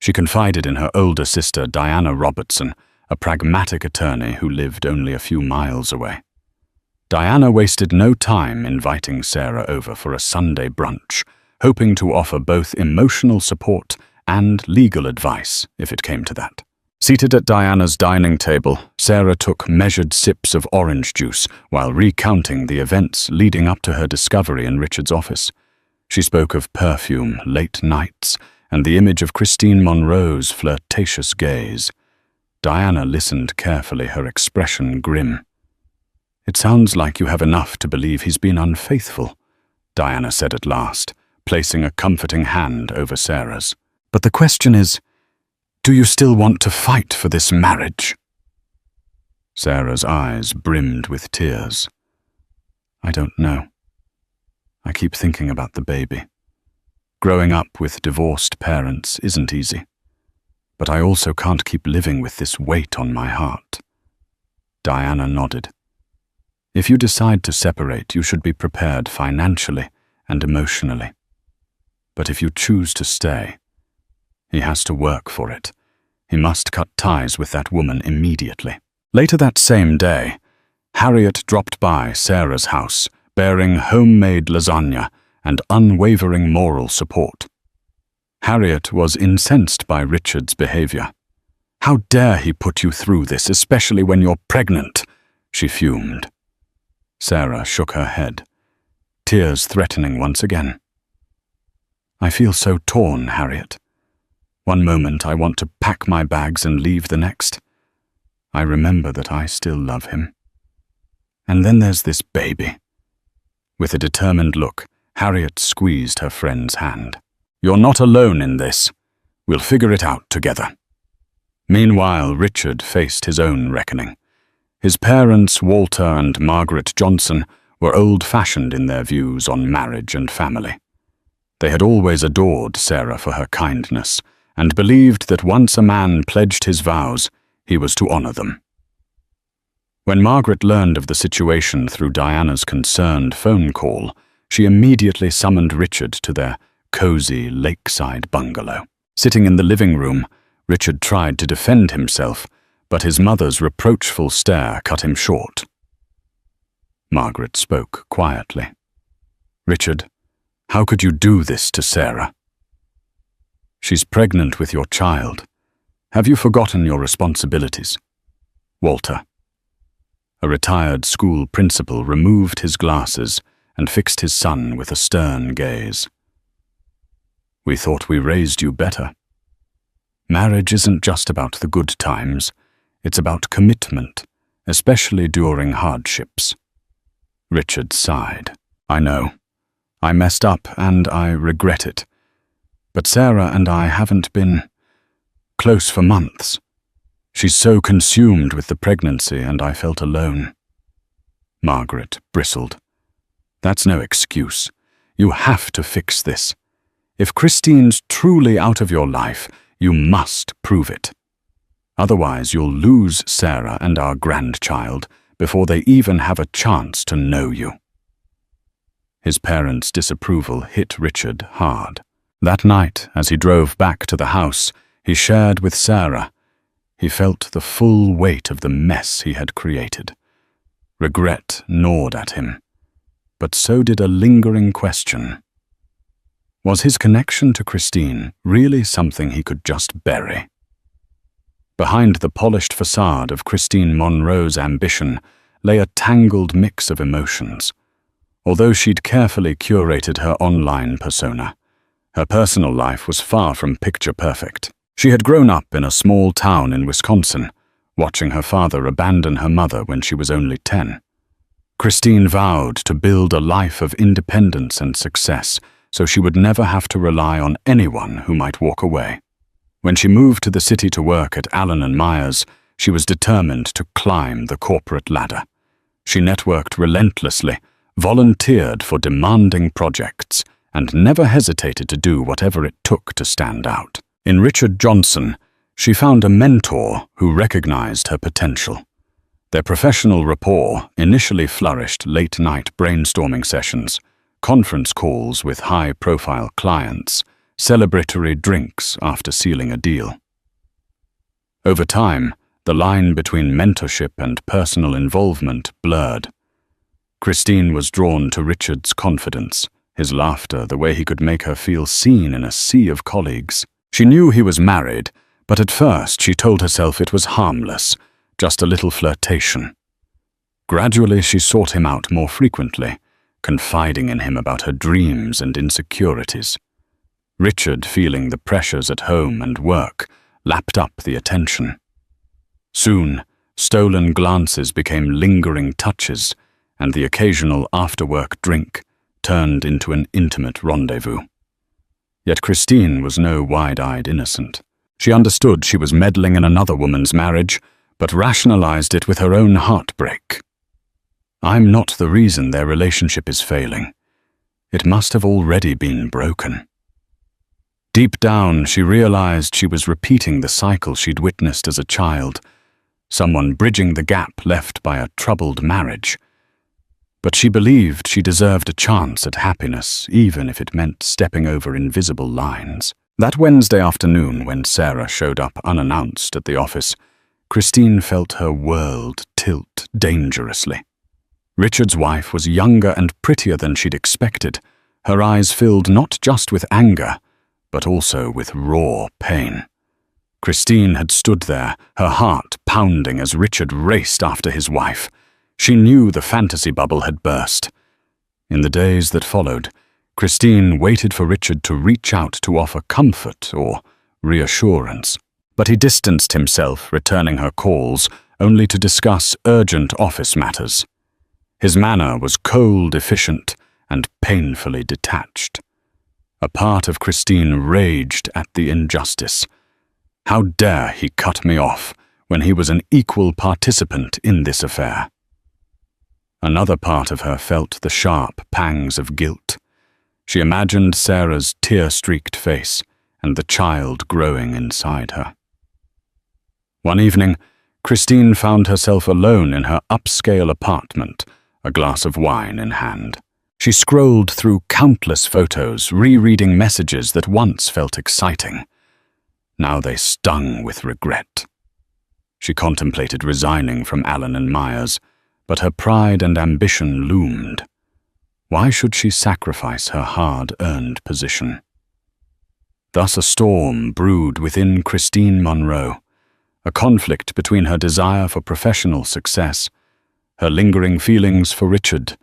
She confided in her older sister, Diana Robertson, a pragmatic attorney who lived only a few miles away. Diana wasted no time inviting Sarah over for a Sunday brunch, hoping to offer both emotional support and legal advice if it came to that. Seated at Diana's dining table, Sarah took measured sips of orange juice while recounting the events leading up to her discovery in Richard's office. She spoke of perfume, late nights, and the image of Christine Monroe's flirtatious gaze. Diana listened carefully, her expression grim. "It sounds like you have enough to believe he's been unfaithful," Diana said at last, placing a comforting hand over Sarah's. "But the question is, do you still want to fight for this marriage?" Sarah's eyes brimmed with tears. "I don't know. I keep thinking about the baby. Growing up with divorced parents isn't easy. But I also can't keep living with this weight on my heart." Diana nodded. "If you decide to separate, you should be prepared financially and emotionally. But if you choose to stay, he has to work for it. He must cut ties with that woman immediately." Later that same day, Harriet dropped by Sarah's house, bearing homemade lasagna and unwavering moral support. Harriet was incensed by Richard's behavior. "How dare he put you through this, especially when you're pregnant?" she fumed. Sarah shook her head, tears threatening once again. "I feel so torn, Harriet. One moment I want to pack my bags and leave the next. I remember that I still love him. And then there's this baby." With a determined look, Harriet squeezed her friend's hand. "You're not alone in this. We'll figure it out together." Meanwhile, Richard faced his own reckoning. His parents, Walter and Margaret Johnson, were old-fashioned in their views on marriage and family. They had always adored Sarah for her kindness, and believed that once a man pledged his vows, he was to honor them. When Margaret learned of the situation through Diana's concerned phone call, she immediately summoned Richard to their cozy lakeside bungalow. Sitting in the living room, Richard tried to defend himself, but his mother's reproachful stare cut him short. Margaret spoke quietly. "Richard, how could you do this to Sarah? She's pregnant with your child. Have you forgotten your responsibilities?" Walter, a retired school principal, removed his glasses and fixed his son with a stern gaze. "We thought we raised you better. Marriage isn't just about the good times. It's about commitment, especially during hardships." Richard sighed. "I know. I messed up and I regret it. But Sarah and I haven't been close for months. She's so consumed with the pregnancy, and I felt alone." Margaret bristled. "That's no excuse. You have to fix this. If Christine's truly out of your life, you must prove it. Otherwise, you'll lose Sarah and our grandchild before they even have a chance to know you." His parents' disapproval hit Richard hard. That night, as he drove back to the house he shared with Sarah, he felt the full weight of the mess he had created. Regret gnawed at him, but so did a lingering question. Was his connection to Christine really something he could just bury? Behind the polished facade of Christine Monroe's ambition lay a tangled mix of emotions. Although she'd carefully curated her online persona, her personal life was far from picture-perfect. She had grown up in a small town in Wisconsin, watching her father abandon her mother when she was only 10. Christine vowed to build a life of independence and success, so she would never have to rely on anyone who might walk away. When she moved to the city to work at Allen & Myers, she was determined to climb the corporate ladder. She networked relentlessly, volunteered for demanding projects, and never hesitated to do whatever it took to stand out. In Richard Johnson, she found a mentor who recognized her potential. Their professional rapport initially flourished late-night brainstorming sessions, conference calls with high-profile clients, celebratory drinks after sealing a deal. Over time, the line between mentorship and personal involvement blurred. Christine was drawn to Richard's confidence, his laughter, the way he could make her feel seen in a sea of colleagues. She knew he was married, but at first she told herself it was harmless, just a little flirtation. Gradually she sought him out more frequently, confiding in him about her dreams and insecurities. Richard, feeling the pressures at home and work, lapped up the attention. Soon, stolen glances became lingering touches, and the occasional after-work drink turned into an intimate rendezvous. Yet Christine was no wide-eyed innocent. She understood she was meddling in another woman's marriage, but rationalized it with her own heartbreak. I'm not the reason their relationship is failing. It must have already been broken. Deep down, she realized she was repeating the cycle she'd witnessed as a child, someone bridging the gap left by a troubled marriage. But she believed she deserved a chance at happiness, even if it meant stepping over invisible lines. That Wednesday afternoon, when Sarah showed up unannounced at the office, Christine felt her world tilt dangerously. Richard's wife was younger and prettier than she'd expected, her eyes filled not just with anger, but also with raw pain. Christine had stood there, her heart pounding as Richard raced after his wife. She knew the fantasy bubble had burst. In the days that followed, Christine waited for Richard to reach out to offer comfort or reassurance. But he distanced himself, returning her calls, only to discuss urgent office matters. His manner was cold, efficient, and painfully detached. A part of Christine raged at the injustice. How dare he cut me off when he was an equal participant in this affair? Another part of her felt the sharp pangs of guilt. She imagined Sarah's tear-streaked face and the child growing inside her. One evening, Christine found herself alone in her upscale apartment, a glass of wine in hand. She scrolled through countless photos, rereading messages that once felt exciting. Now they stung with regret. She contemplated resigning from Allen & Myers, but her pride and ambition loomed. Why should she sacrifice her hard-earned position? Thus a storm brewed within Christine Monroe, a conflict between her desire for professional success, her lingering feelings for Richard,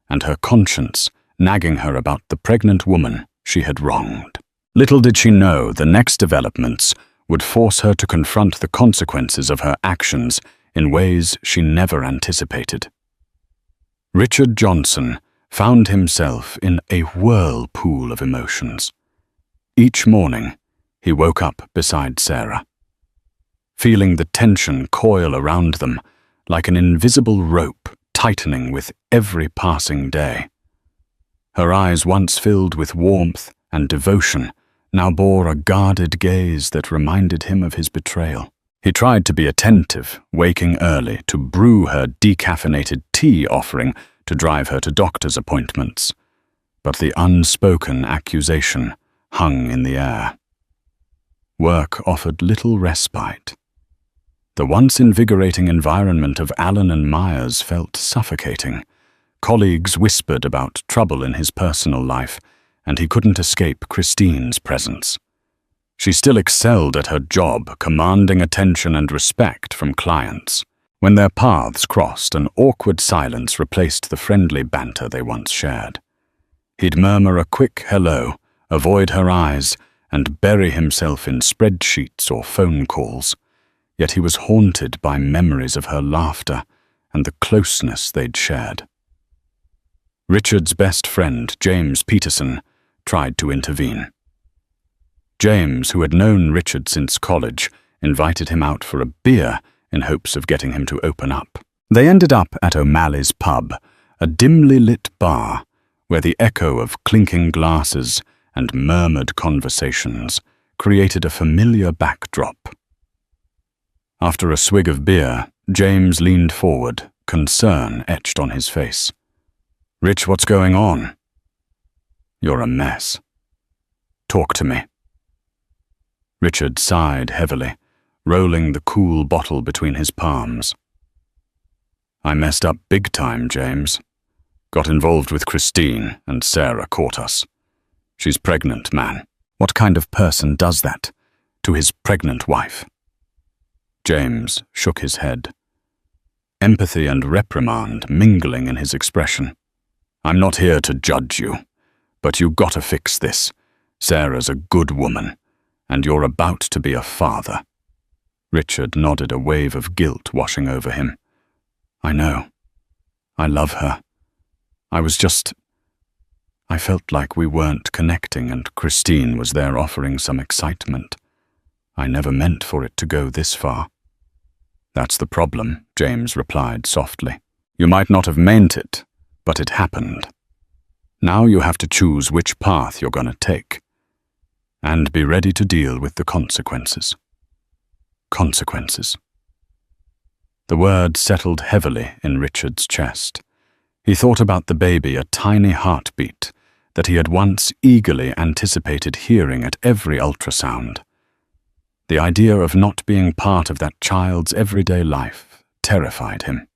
and her conscience nagging her about the pregnant woman she had wronged. Little did she know the next developments would force her to confront the consequences of her actions in ways she never anticipated. Richard Johnson found himself in a whirlpool of emotions. Each morning, he woke up beside Sarah, feeling the tension coil around them like an invisible rope tightening with every passing day. Her eyes, once filled with warmth and devotion, now bore a guarded gaze that reminded him of his betrayal. He tried to be attentive, waking early to brew her decaffeinated tea offering to drive her to doctor's appointments. But the unspoken accusation hung in the air. Work offered little respite. The once invigorating environment of Allen & Myers felt suffocating. Colleagues whispered about trouble in his personal life, and he couldn't escape Christine's presence. She still excelled at her job, commanding attention and respect from clients. When their paths crossed, an awkward silence replaced the friendly banter they once shared. He'd murmur a quick hello, avoid her eyes, and bury himself in spreadsheets or phone calls. Yet he was haunted by memories of her laughter and the closeness they'd shared. Richard's best friend, James Peterson, tried to intervene. James, who had known Richard since college, invited him out for a beer in hopes of getting him to open up. They ended up at O'Malley's pub, a dimly lit bar where the echo of clinking glasses and murmured conversations created a familiar backdrop. After a swig of beer, James leaned forward, concern etched on his face. "Rich, what's going on?" "You're a mess. Talk to me," Richard sighed heavily, rolling the cool bottle between his palms. I messed up big time, James. Got involved with Christine, and Sarah caught us. She's pregnant, man. What kind of person does that to his pregnant wife? James shook his head, empathy and reprimand mingling in his expression. I'm not here to judge you, but you gotta fix this. Sarah's a good woman, and you're about to be a father. Richard nodded, a wave of guilt washing over him. I know. I love her. I felt like we weren't connecting, and Christine was there offering some excitement. I never meant for it to go this far. That's the problem, James replied softly. You might not have meant it, but it happened. Now you have to choose which path you're going to take, and be ready to deal with the consequences. Consequences. The word settled heavily in Richard's chest. He thought about the baby, a tiny heartbeat that he had once eagerly anticipated hearing at every ultrasound. The idea of not being part of that child's everyday life terrified him.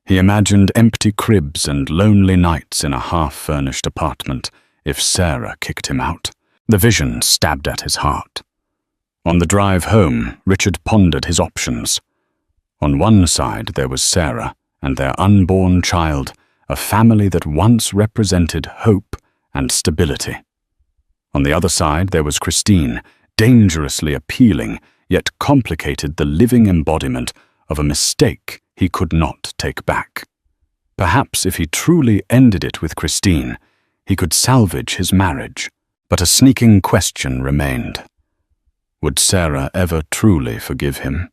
He imagined empty cribs and lonely nights in a half-furnished apartment if Sarah kicked him out. The vision stabbed at his heart. On the drive home, Richard pondered his options. On one side there was Sarah and their unborn child, a family that once represented hope and stability. On the other side there was Christine, dangerously appealing, yet complicated, the living embodiment of a mistake he could not take back. Perhaps if he truly ended it with Christine, he could salvage his marriage. But a sneaking question remained. Would Sarah ever truly forgive him?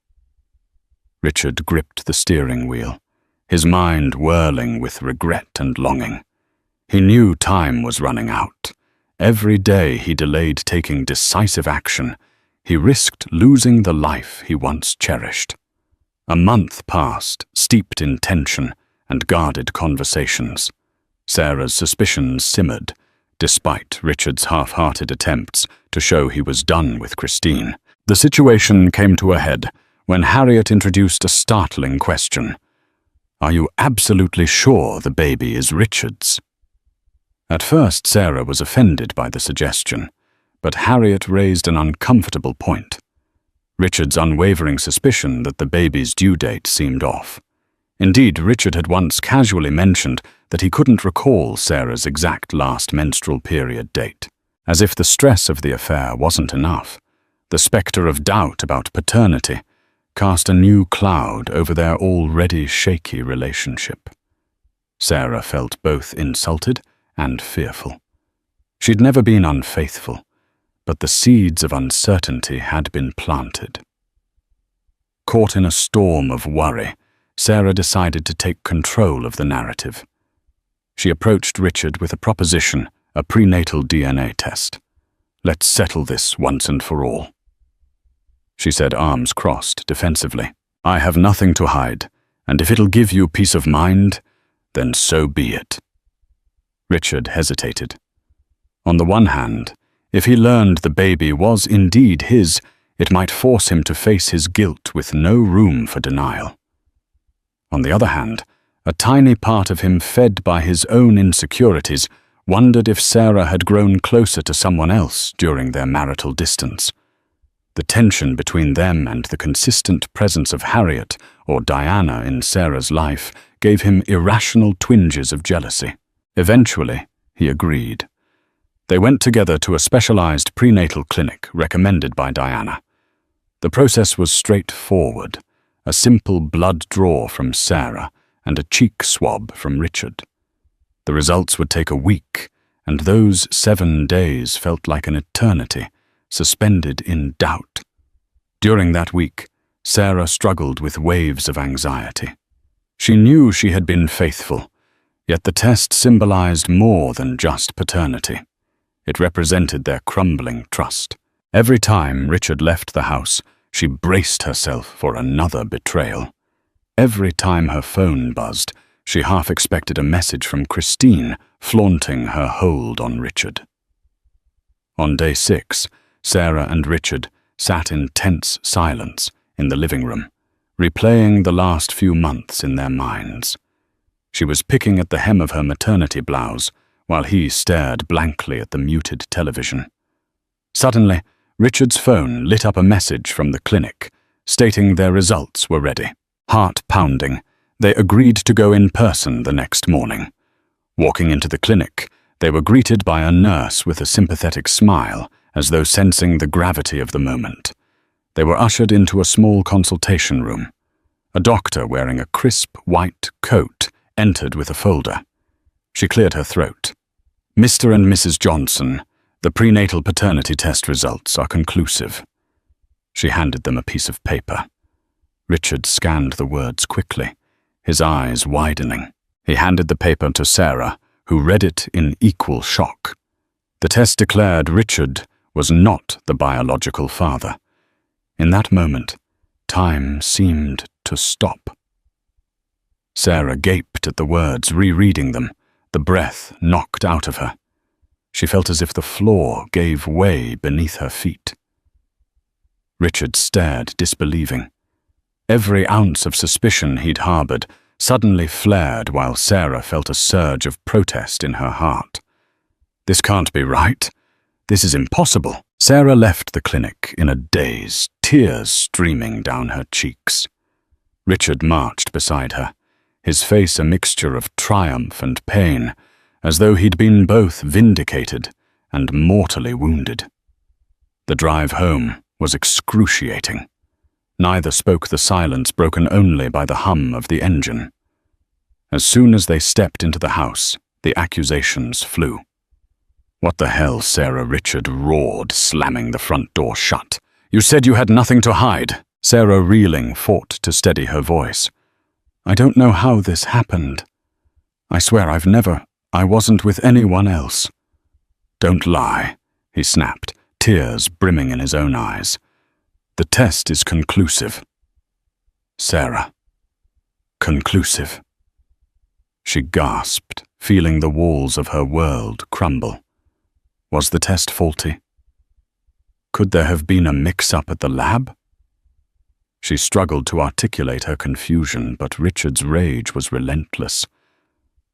Richard gripped the steering wheel, his mind whirling with regret and longing. He knew time was running out. Every day he delayed taking decisive action, he risked losing the life he once cherished. A month passed, steeped in tension and guarded conversations. Sarah's suspicions simmered, despite Richard's half-hearted attempts to show he was done with Christine. The situation came to a head when Harriet introduced a startling question. Are you absolutely sure the baby is Richard's? At first, Sarah was offended by the suggestion, but Harriet raised an uncomfortable point. Richard's unwavering suspicion that the baby's due date seemed off. Indeed, Richard had once casually mentioned that he couldn't recall Sarah's exact last menstrual period date. As if the stress of the affair wasn't enough, the spectre of doubt about paternity cast a new cloud over their already shaky relationship. Sarah felt both insulted and fearful. She'd never been unfaithful, but the seeds of uncertainty had been planted. Caught in a storm of worry, Sarah decided to take control of the narrative. She approached Richard with a proposition, a prenatal DNA test. Let's settle this once and for all. She said, arms crossed defensively. I have nothing to hide, and if it'll give you peace of mind, then so be it. Richard hesitated. On the one hand, if he learned the baby was indeed his, it might force him to face his guilt with no room for denial. On the other hand, a tiny part of him fed by his own insecurities wondered if Sarah had grown closer to someone else during their marital distance. The tension between them and the consistent presence of Harriet or Diana in Sarah's life gave him irrational twinges of jealousy. Eventually, he agreed. They went together to a specialized prenatal clinic recommended by Diana. The process was straightforward, a simple blood draw from Sarah and a cheek swab from Richard. The results would take a week, and those 7 days felt like an eternity, suspended in doubt. During that week, Sarah struggled with waves of anxiety. She knew she had been faithful, yet the test symbolized more than just paternity. It represented their crumbling trust. Every time Richard left the house, she braced herself for another betrayal. Every time her phone buzzed, she half expected a message from Christine flaunting her hold on Richard. On day 6, Sarah and Richard sat in tense silence in the living room, replaying the last few months in their minds. She was picking at the hem of her maternity blouse while he stared blankly at the muted television. Suddenly, Richard's phone lit up a message from the clinic, stating their results were ready. Heart pounding, they agreed to go in person the next morning. Walking into the clinic, they were greeted by a nurse with a sympathetic smile, as though sensing the gravity of the moment. They were ushered into a small consultation room. A doctor wearing a crisp white coat entered with a folder. She cleared her throat. "Mr. and Mrs. Johnson, the prenatal paternity test results are conclusive." She handed them a piece of paper. Richard scanned the words quickly, his eyes widening. He handed the paper to Sarah, who read it in equal shock. The test declared Richard was not the biological father. In that moment, time seemed to stop. Sarah gaped at the words, rereading them, the breath knocked out of her. She felt as if the floor gave way beneath her feet. Richard stared, disbelieving. Every ounce of suspicion he'd harbored suddenly flared while Sarah felt a surge of protest in her heart. "This can't be right. This is impossible." Sarah left the clinic in a daze, tears streaming down her cheeks. Richard marched beside her, his face a mixture of triumph and pain, as though he'd been both vindicated and mortally wounded. The drive home was excruciating. Neither spoke the silence broken only by the hum of the engine. As soon as they stepped into the house, the accusations flew. "What the hell, Sarah?" Richard roared, slamming the front door shut. "You said you had nothing to hide." Sarah, reeling, fought to steady her voice. "I don't know how this happened. I swear I wasn't with anyone else." "Don't lie," he snapped, tears brimming in his own eyes. "The test is conclusive." "Sarah. Conclusive." She gasped, feeling the walls of her world crumble. Was the test faulty? Could there have been a mix-up at the lab? She struggled to articulate her confusion, but Richard's rage was relentless.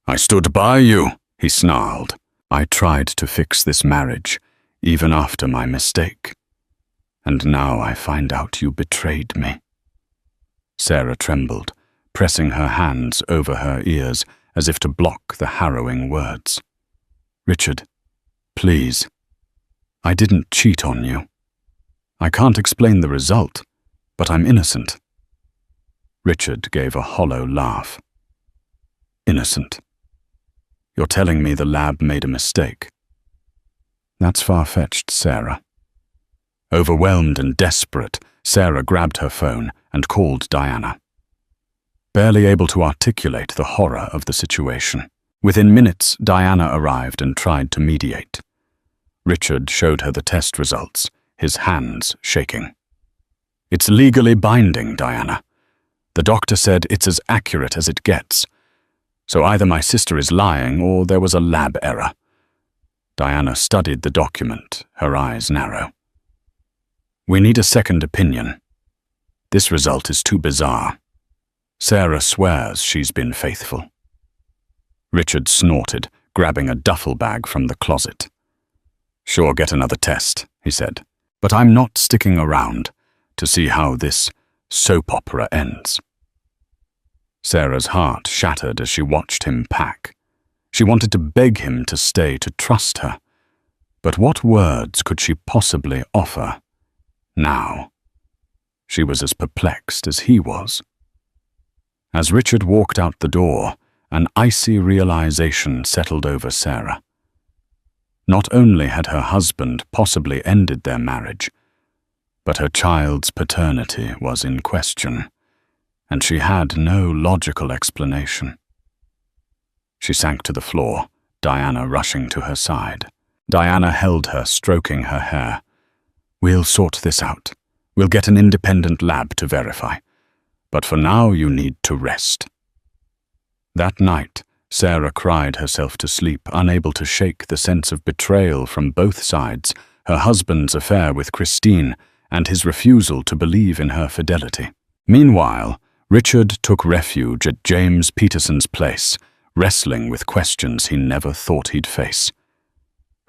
"I stood by you," he snarled. "I tried to fix this marriage, even after my mistake. And now I find out you betrayed me." Sarah trembled, pressing her hands over her ears as if to block the harrowing words. "Richard, please. I didn't cheat on you. I can't explain the result, but I'm innocent." Richard gave a hollow laugh. "Innocent? You're telling me the lab made a mistake?" "That's far-fetched, Sarah." Overwhelmed and desperate, Sarah grabbed her phone and called Diana. Barely able to articulate the horror of the situation. Within minutes, Diana arrived and tried to mediate. Richard showed her the test results, his hands shaking. "It's legally binding, Diana. The doctor said it's as accurate as it gets. So either my sister is lying or there was a lab error." Diana studied the document, her eyes narrow. "We need a second opinion. This result is too bizarre. Sarah swears she's been faithful." Richard snorted, grabbing a duffel bag from the closet. "Sure, get another test," he said. "But I'm not sticking around to see how this soap opera ends." Sarah's heart shattered as she watched him pack. She wanted to beg him to stay, to trust her. But what words could she possibly offer now? She was as perplexed as he was. As Richard walked out the door, an icy realization settled over Sarah. Not only had her husband possibly ended their marriage, but her child's paternity was in question, and she had no logical explanation. She sank to the floor, Diana rushing to her side. Diana held her, stroking her hair. "We'll sort this out. We'll get an independent lab to verify. But for now, you need to rest." That night, Sarah cried herself to sleep, unable to shake the sense of betrayal from both sides, her husband's affair with Christine, and his refusal to believe in her fidelity. Meanwhile, Richard took refuge at James Peterson's place, wrestling with questions he never thought he'd face.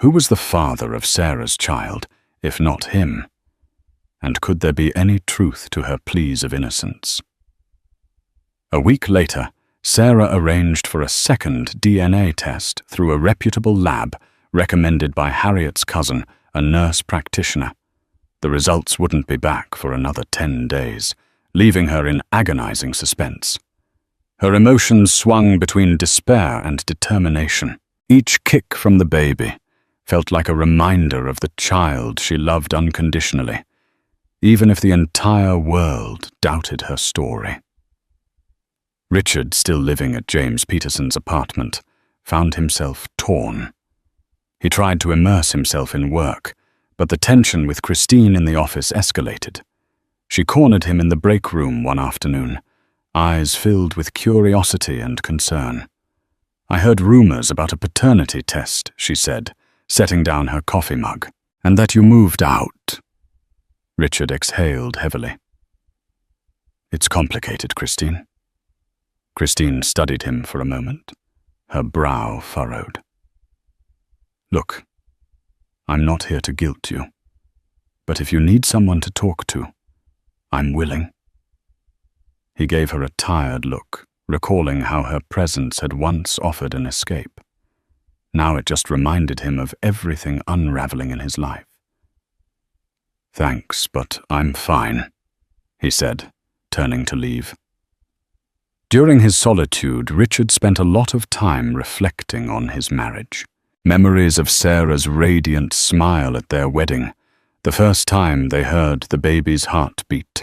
Who was the father of Sarah's child, if not him? And could there be any truth to her pleas of innocence? A week later, Sarah arranged for a second DNA test through a reputable lab recommended by Harriet's cousin, a nurse practitioner. The results wouldn't be back for another 10 days, leaving her in agonizing suspense. Her emotions swung between despair and determination. Each kick from the baby felt like a reminder of the child she loved unconditionally, even if the entire world doubted her story. Richard, still living at James Peterson's apartment, found himself torn. He tried to immerse himself in work, but the tension with Christine in the office escalated. She cornered him in the break room one afternoon, eyes filled with curiosity and concern. "I heard rumors about a paternity test," she said, setting down her coffee mug, "and that you moved out." Richard exhaled heavily. "It's complicated, Christine." Christine studied him for a moment, her brow furrowed. "Look, I'm not here to guilt you, but if you need someone to talk to, I'm willing." He gave her a tired look, recalling how her presence had once offered an escape. Now it just reminded him of everything unraveling in his life. "Thanks, but I'm fine," he said, turning to leave. During his solitude, Richard spent a lot of time reflecting on his marriage. Memories of Sarah's radiant smile at their wedding, the first time they heard the baby's heartbeat,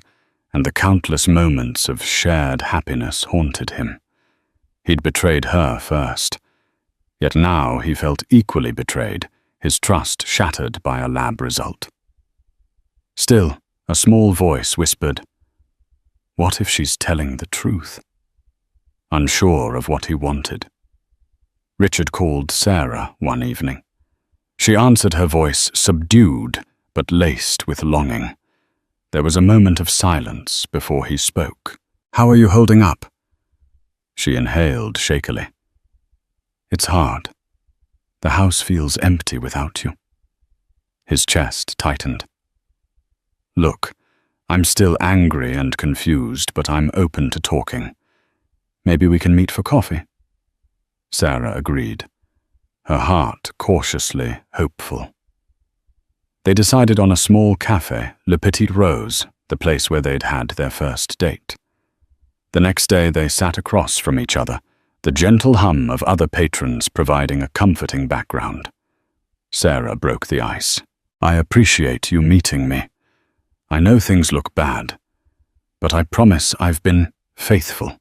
and the countless moments of shared happiness haunted him. He'd betrayed her first, yet now he felt equally betrayed, his trust shattered by a lab result. Still, a small voice whispered, "What if she's telling the truth?" Unsure of what he wanted, Richard called Sarah one evening. She answered, her voice subdued but laced with longing. There was a moment of silence before he spoke. "How are you holding up?" She inhaled shakily. "It's hard. The house feels empty without you." His chest tightened. "Look, I'm still angry and confused, but I'm open to talking. Maybe we can meet for coffee?" Sarah agreed, her heart cautiously hopeful. They decided on a small cafe, Le Petit Rose, the place where they'd had their first date. The next day they sat across from each other, the gentle hum of other patrons providing a comforting background. Sarah broke the ice. "I appreciate you meeting me. I know things look bad, but I promise I've been faithful.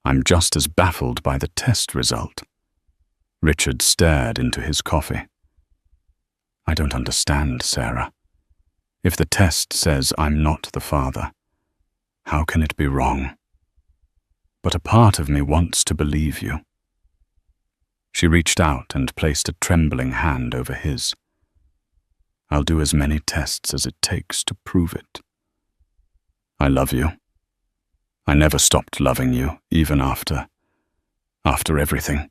I'm just as baffled by the test result." Richard stared into his coffee. "I don't understand, Sarah. If the test says I'm not the father, how can it be wrong? But a part of me wants to believe you." She reached out and placed a trembling hand over his. "I'll do as many tests as it takes to prove it. I love you. I never stopped loving you, even after everything."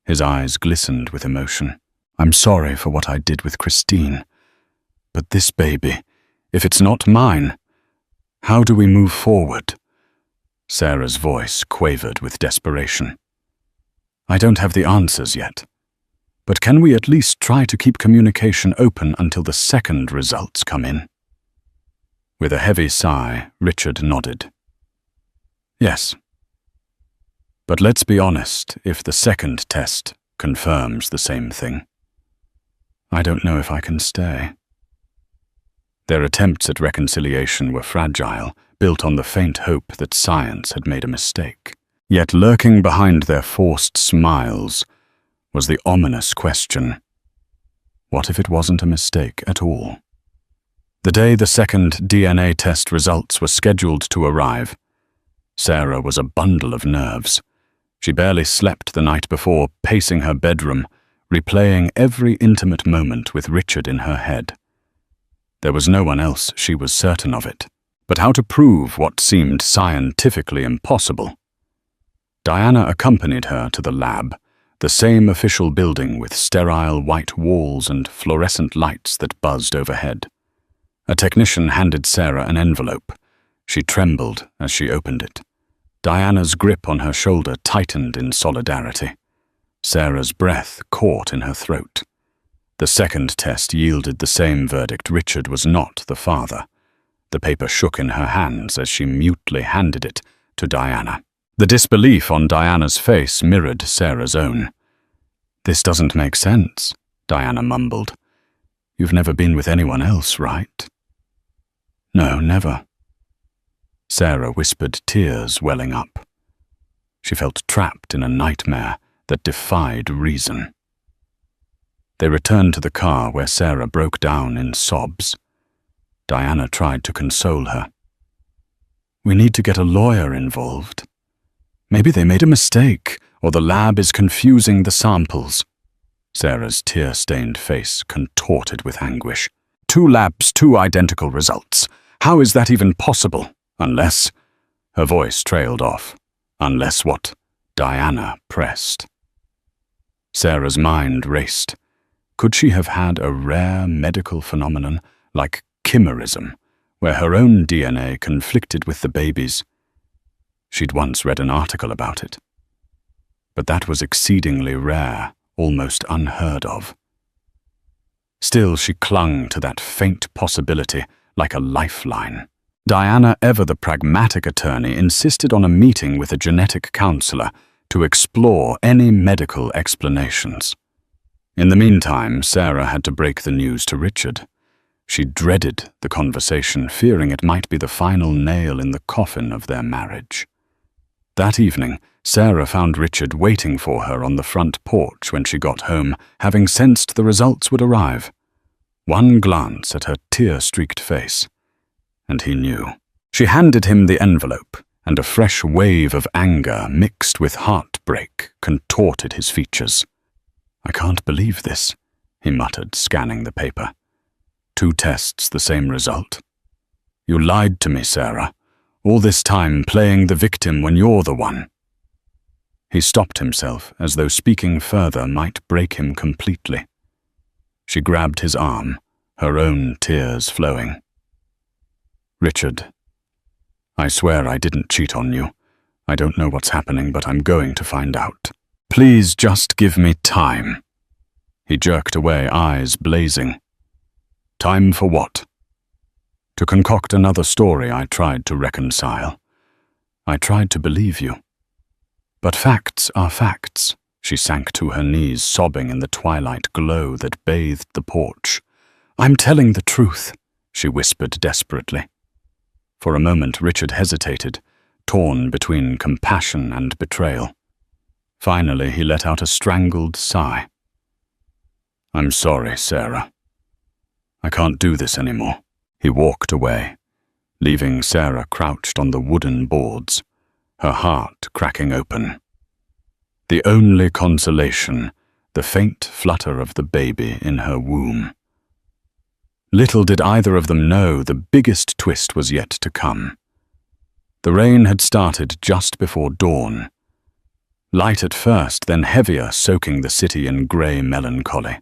His eyes glistened with emotion. "I'm sorry for what I did with Christine. But this baby, if it's not mine, how do we move forward?" Sarah's voice quavered with desperation. "I don't have the answers yet. But can we at least try to keep communication open until the second results come in?" With a heavy sigh, Richard nodded. "Yes. But let's be honest, if the second test confirms the same thing, I don't know if I can stay." Their attempts at reconciliation were fragile, built on the faint hope that science had made a mistake. Yet lurking behind their forced smiles was the ominous question, what if it wasn't a mistake at all? The day the second DNA test results were scheduled to arrive, Sarah was a bundle of nerves. She barely slept the night before, pacing her bedroom, replaying every intimate moment with Richard in her head. There was no one else, she was certain of it. But how to prove what seemed scientifically impossible? Diana accompanied her to the lab, the same official building with sterile white walls and fluorescent lights that buzzed overhead. A technician handed Sarah an envelope. She trembled as she opened it. Diana's grip on her shoulder tightened in solidarity. Sarah's breath caught in her throat. The second test yielded the same verdict. Richard was not the father. The paper shook in her hands as she mutely handed it to Diana. The disbelief on Diana's face mirrored Sarah's own. "This doesn't make sense," Diana mumbled. "You've never been with anyone else, right?" "No, never." Sarah whispered, tears welling up. She felt trapped in a nightmare that defied reason. They returned to the car where Sarah broke down in sobs. Diana tried to console her. "We need to get a lawyer involved. Maybe they made a mistake, or the lab is confusing the samples." Sarah's tear-stained face contorted with anguish. "2 labs, 2 identical results. How is that even possible? Unless—" Her voice trailed off. Unless what? Diana pressed. Sarah's mind raced. Could she have had a rare medical phenomenon like chimerism, where her own DNA conflicted with the baby's? She'd once read an article about it. But that was exceedingly rare, almost unheard of. Still, she clung to that faint possibility like a lifeline. Diana, ever the pragmatic attorney, insisted on a meeting with a genetic counselor to explore any medical explanations. In the meantime, Sarah had to break the news to Richard. She dreaded the conversation, fearing it might be the final nail in the coffin of their marriage. That evening, Sarah found Richard waiting for her on the front porch when she got home, having sensed the results would arrive. One glance at her tear-streaked face, and he knew. She handed him the envelope, and a fresh wave of anger mixed with heartbreak contorted his features. "I can't believe this," he muttered, scanning the paper. 2 tests, the same result. "You lied to me, Sarah. All this time playing the victim when you're the one." He stopped himself, as though speaking further might break him completely. She grabbed his arm, her own tears flowing. "Richard, I swear I didn't cheat on you. I don't know what's happening, but I'm going to find out. Please just give me time." He jerked away, eyes blazing. "Time for what?" "To concoct another story I tried to reconcile. I tried to believe you. But facts are facts." She sank to her knees, sobbing in the twilight glow that bathed the porch. "I'm telling the truth," she whispered desperately. For a moment, Richard hesitated, torn between compassion and betrayal. Finally, he let out a strangled sigh. "I'm sorry, Sarah. I can't do this anymore." He walked away, leaving Sarah crouched on the wooden boards, her heart cracking open. The only consolation, the faint flutter of the baby in her womb. Little did either of them know the biggest twist was yet to come. The rain had started just before dawn. Light at first, then heavier, soaking the city in grey melancholy.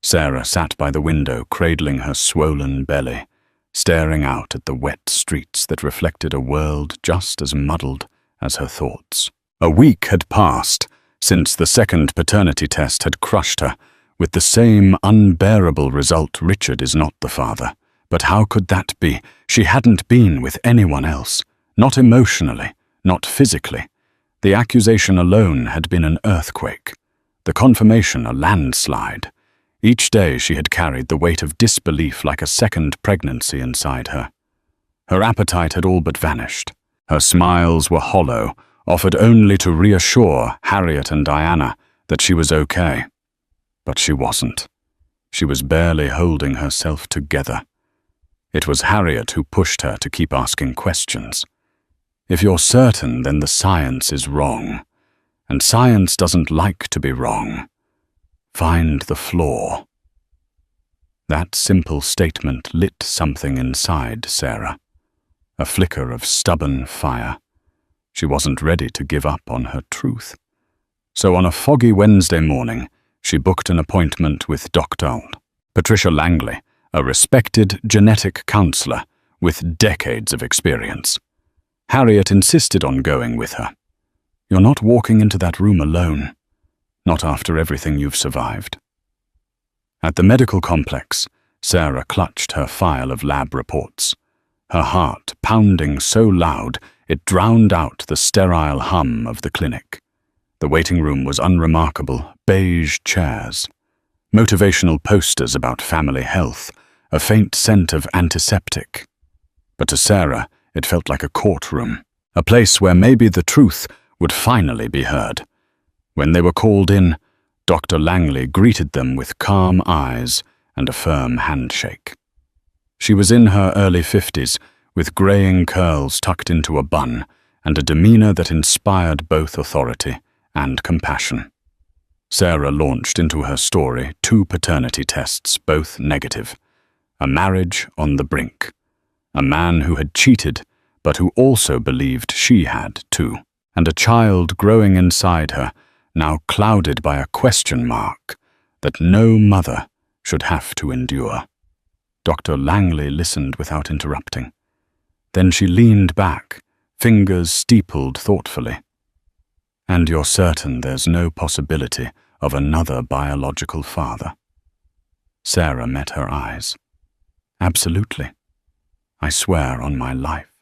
Sarah sat by the window, cradling her swollen belly, staring out at the wet streets that reflected a world just as muddled as her thoughts. A week had passed since the second paternity test had crushed her, with the same unbearable result. Richard is not the father. But how could that be? She hadn't been with anyone else. Not emotionally, not physically. The accusation alone had been an earthquake. The confirmation a landslide. Each day she had carried the weight of disbelief like a second pregnancy inside her. Her appetite had all but vanished. Her smiles were hollow, offered only to reassure Harriet and Diana that she was okay. But she wasn't. She was barely holding herself together. It was Harriet who pushed her to keep asking questions. If you're certain, then the science is wrong. And science doesn't like to be wrong. Find the flaw. That simple statement lit something inside Sarah, a flicker of stubborn fire. She wasn't ready to give up on her truth. So on a foggy Wednesday morning, she booked an appointment with Dr. Patricia Langley, a respected genetic counselor with decades of experience. Harriet insisted on going with her. "You're not walking into that room alone, not after everything you've survived." At the medical complex, Sarah clutched her file of lab reports, her heart pounding so loud it drowned out the sterile hum of the clinic. The waiting room was unremarkable: beige chairs, motivational posters about family health, a faint scent of antiseptic. But to Sarah, it felt like a courtroom, a place where maybe the truth would finally be heard. When they were called in, Dr. Langley greeted them with calm eyes and a firm handshake. She was in her early 50s, with graying curls tucked into a bun and a demeanor that inspired both authority and compassion. Sarah launched into her story 2 paternity tests, both negative. A marriage on the brink. A man who had cheated, but who also believed she had too. And a child growing inside her, now clouded by a question mark that no mother should have to endure. Dr. Langley listened without interrupting. Then she leaned back, fingers steepled thoughtfully. "And you're certain there's no possibility of another biological father?" Sarah met her eyes. "Absolutely. I swear on my life."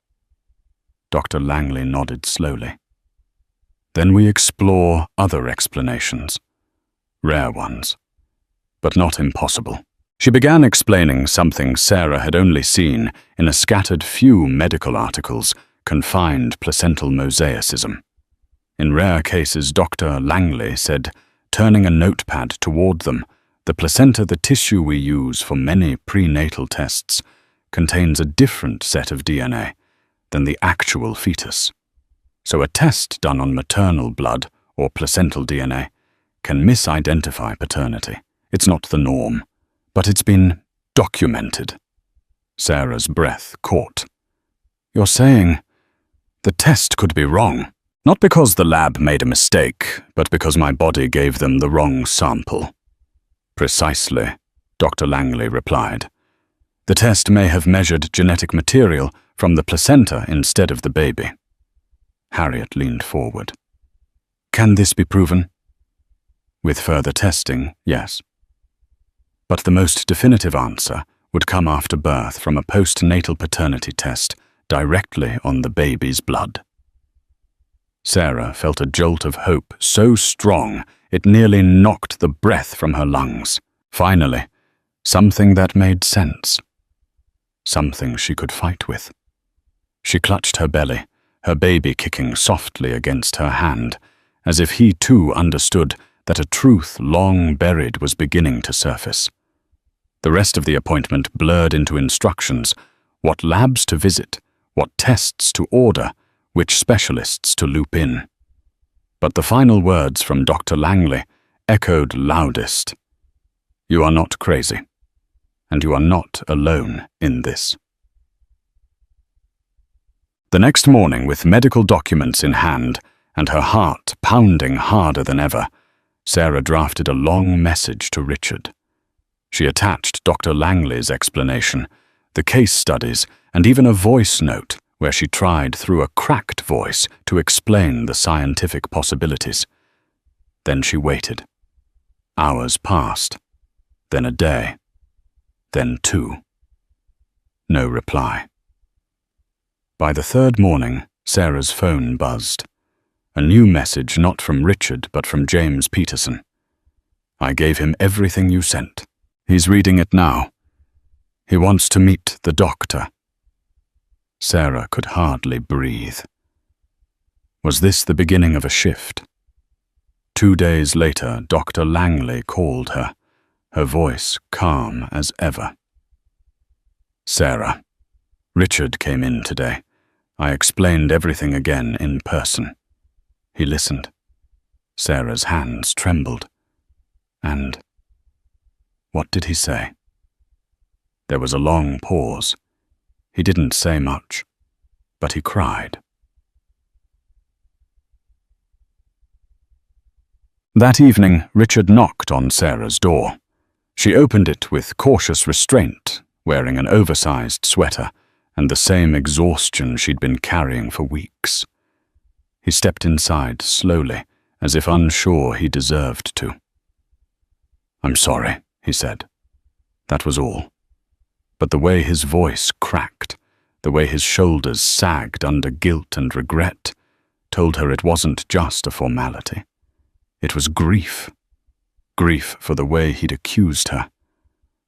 Dr. Langley nodded slowly. "Then we explore other explanations. Rare ones, but not impossible." She began explaining something Sarah had only seen in a scattered few medical articles: confined placental mosaicism. In rare cases, Dr. Langley said, turning a notepad toward them, "The placenta, the tissue we use for many prenatal tests, contains a different set of DNA than the actual fetus. So a test done on maternal blood or placental DNA can misidentify paternity. It's not the norm, but it's been documented." Sarah's breath caught. "You're saying the test could be wrong? Not because the lab made a mistake, but because my body gave them the wrong sample." "Precisely," Dr. Langley replied. "The test may have measured genetic material from the placenta instead of the baby." Harriet leaned forward. "Can this be proven?" "With further testing, yes. But the most definitive answer would come after birth from a postnatal paternity test directly on the baby's blood." Sarah felt a jolt of hope so strong it nearly knocked the breath from her lungs. Finally, something that made sense. Something she could fight with. She clutched her belly, her baby kicking softly against her hand, as if he too understood that a truth long buried was beginning to surface. The rest of the appointment blurred into instructions: what labs to visit, what tests to order, which specialists to loop in. But the final words from Dr. Langley echoed loudest: "You are not crazy, and you are not alone in this." The next morning, with medical documents in hand and her heart pounding harder than ever, Sarah drafted a long message to Richard. She attached Dr. Langley's explanation, the case studies, and even a voice note where she tried through a cracked voice to explain the scientific possibilities. Then she waited. Hours passed, then a day, then 2. No reply. By the 3rd morning, Sarah's phone buzzed. A new message, not from Richard, but from James Peterson. "I gave him everything you sent. He's reading it now. He wants to meet the doctor." Sarah could hardly breathe. Was this the beginning of a shift? 2 days later, Dr. Langley called her, her voice calm as ever. "Sarah, Richard came in today. I explained everything again in person." He listened. Sarah's hands trembled. "And what did he say?" There was a long pause. He didn't say much, but he cried. That evening, Richard knocked on Sarah's door. She opened it with cautious restraint, wearing an oversized sweater and the same exhaustion she'd been carrying for weeks. He stepped inside slowly, as if unsure he deserved to. "I'm sorry," he said. That was all. But the way his voice cracked, the way his shoulders sagged under guilt and regret, told her it wasn't just a formality. It was grief. Grief for the way he'd accused her,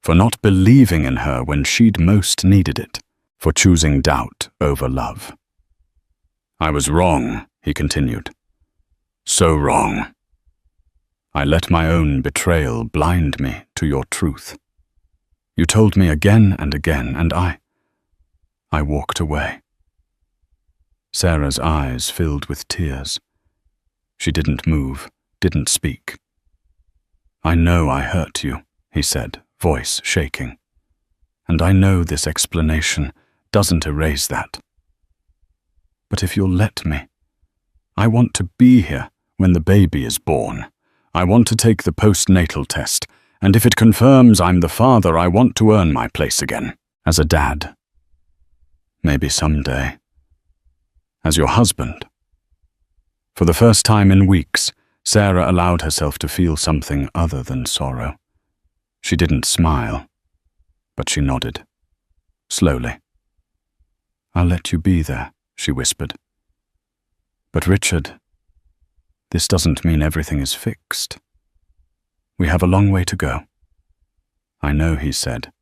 for not believing in her when she'd most needed it, for choosing doubt over love. "I was wrong," he continued. "So wrong. I let my own betrayal blind me to your truth. You told me again and again, and I walked away." Sarah's eyes filled with tears. She didn't move, didn't speak. "I know I hurt you," he said, voice shaking. "And I know this explanation doesn't erase that. But if you'll let me, I want to be here when the baby is born. I want to take the postnatal test, and if it confirms I'm the father, I want to earn my place again, as a dad. Maybe someday, as your husband." For the first time in weeks, Sarah allowed herself to feel something other than sorrow. She didn't smile, but she nodded, slowly. "I'll let you be there," she whispered. "But Richard, this doesn't mean everything is fixed. We have a long way to go." "I know," he said,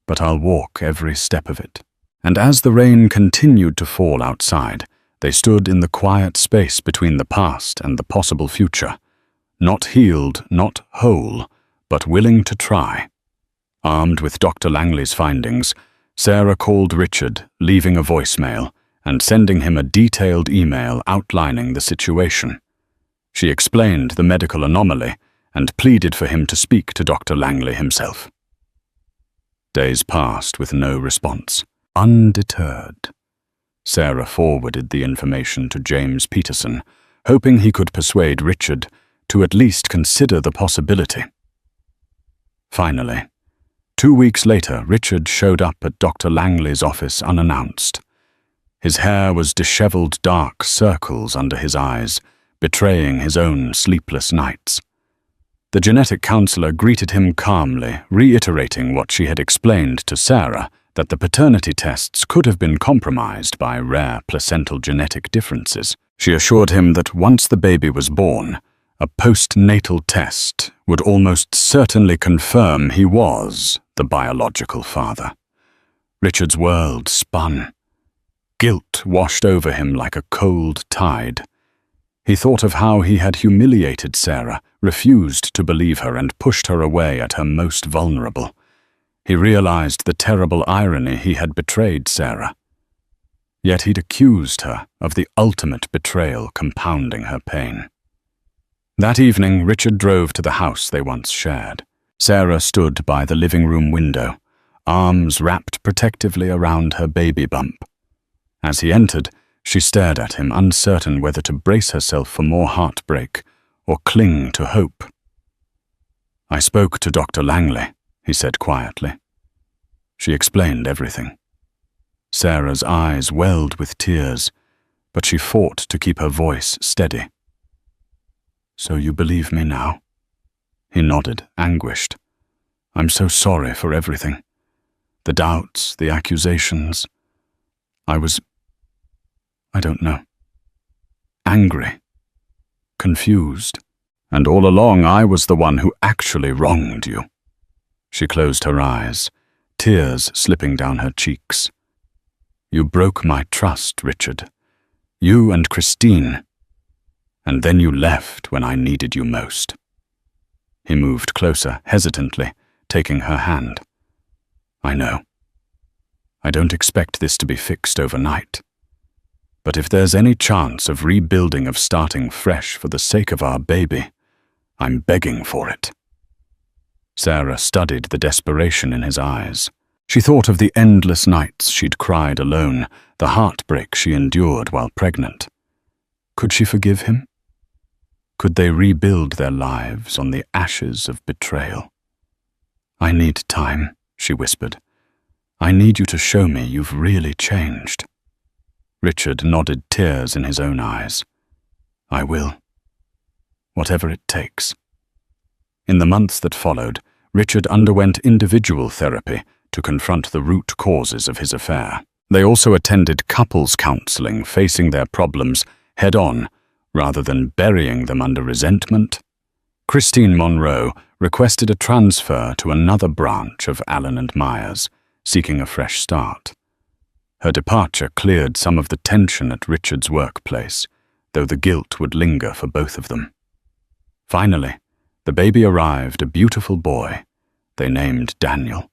"but I'll walk every step of it." And as the rain continued to fall outside, they stood in the quiet space between the past and the possible future, not healed, not whole, but willing to try. Armed with Dr. Langley's findings, Sarah called Richard, leaving a voicemail and sending him a detailed email outlining the situation. She explained the medical anomaly and pleaded for him to speak to Dr. Langley himself. Days passed with no response. Undeterred, Sarah forwarded the information to James Peterson, hoping he could persuade Richard to at least consider the possibility. Finally, 2 weeks later, Richard showed up at Dr. Langley's office unannounced. His hair was disheveled dark circles under his eyes, betraying his own sleepless nights. The genetic counselor greeted him calmly, reiterating what she had explained to Sarah, that the paternity tests could have been compromised by rare placental genetic differences. She assured him that once the baby was born, a postnatal test would almost certainly confirm he was the biological father. Richard's world spun. Guilt washed over him like a cold tide. He thought of how he had humiliated Sarah, refused to believe her, and pushed her away at her most vulnerable. He realized the terrible irony he had betrayed Sarah. Yet he'd accused her of the ultimate betrayal, compounding her pain. That evening, Richard drove to the house they once shared. Sarah stood by the living room window, arms wrapped protectively around her baby bump. As he entered, she stared at him, uncertain whether to brace herself for more heartbreak or cling to hope. "I spoke to Dr. Langley," he said quietly. She explained everything. Sarah's eyes welled with tears, but she fought to keep her voice steady. "So you believe me now?" He nodded, anguished. "I'm so sorry for everything. The doubts, the accusations. I don't know. Angry. Confused. And all along I was the one who actually wronged you." She closed her eyes, tears slipping down her cheeks. "You broke my trust, Richard. You and Christine. And then you left when I needed you most." He moved closer, hesitantly, taking her hand. "I know. I don't expect this to be fixed overnight. But if there's any chance of rebuilding, of starting fresh for the sake of our baby, I'm begging for it." Sarah studied the desperation in his eyes. She thought of the endless nights she'd cried alone, the heartbreak she endured while pregnant. Could she forgive him? Could they rebuild their lives on the ashes of betrayal? "I need time," she whispered. "I need you to show me you've really changed." Richard nodded, tears in his own eyes. "I will. Whatever it takes." In the months that followed, Richard underwent individual therapy to confront the root causes of his affair. They also attended couples counseling, facing their problems head-on rather than burying them under resentment. Christine Monroe requested a transfer to another branch of Allen & Myers, seeking a fresh start. Her departure cleared some of the tension at Richard's workplace, though the guilt would linger for both of them. Finally, the baby arrived, a beautiful boy. They named Daniel.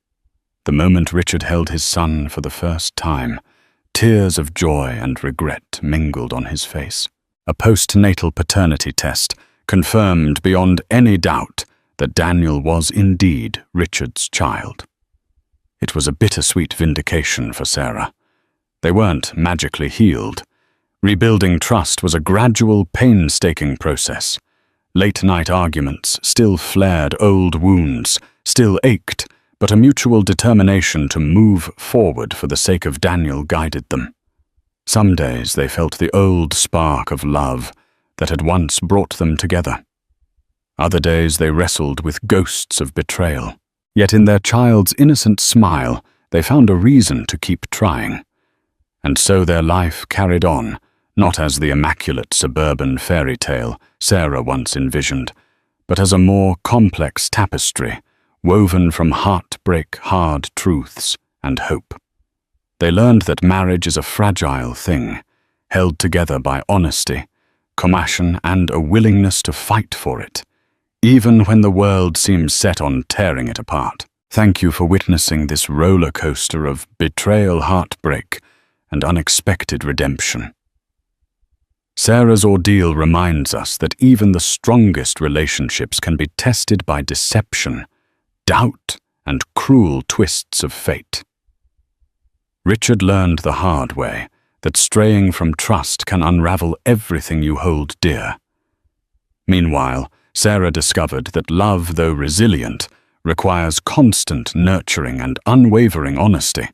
The moment Richard held his son for the first time, tears of joy and regret mingled on his face. A postnatal paternity test confirmed beyond any doubt that Daniel was indeed Richard's child. It was a bittersweet vindication for Sarah. They weren't magically healed. Rebuilding trust was a gradual, painstaking process. Late-night arguments still flared old wounds, still ached, but a mutual determination to move forward for the sake of Daniel guided them. Some days they felt the old spark of love that had once brought them together. Other days they wrestled with ghosts of betrayal. Yet in their child's innocent smile, they found a reason to keep trying. And so their life carried on, not as the immaculate suburban fairy tale Sarah once envisioned, but as a more complex tapestry, woven from heartbreak, hard truths, and hope. They learned that marriage is a fragile thing, held together by honesty, compassion, and a willingness to fight for it, even when the world seems set on tearing it apart. Thank you for witnessing this roller coaster of betrayal, heartbreak, and unexpected redemption. Sarah's ordeal reminds us that even the strongest relationships can be tested by deception, doubt, and cruel twists of fate. Richard learned the hard way that straying from trust can unravel everything you hold dear. Meanwhile, Sarah discovered that love, though resilient, requires constant nurturing and unwavering honesty.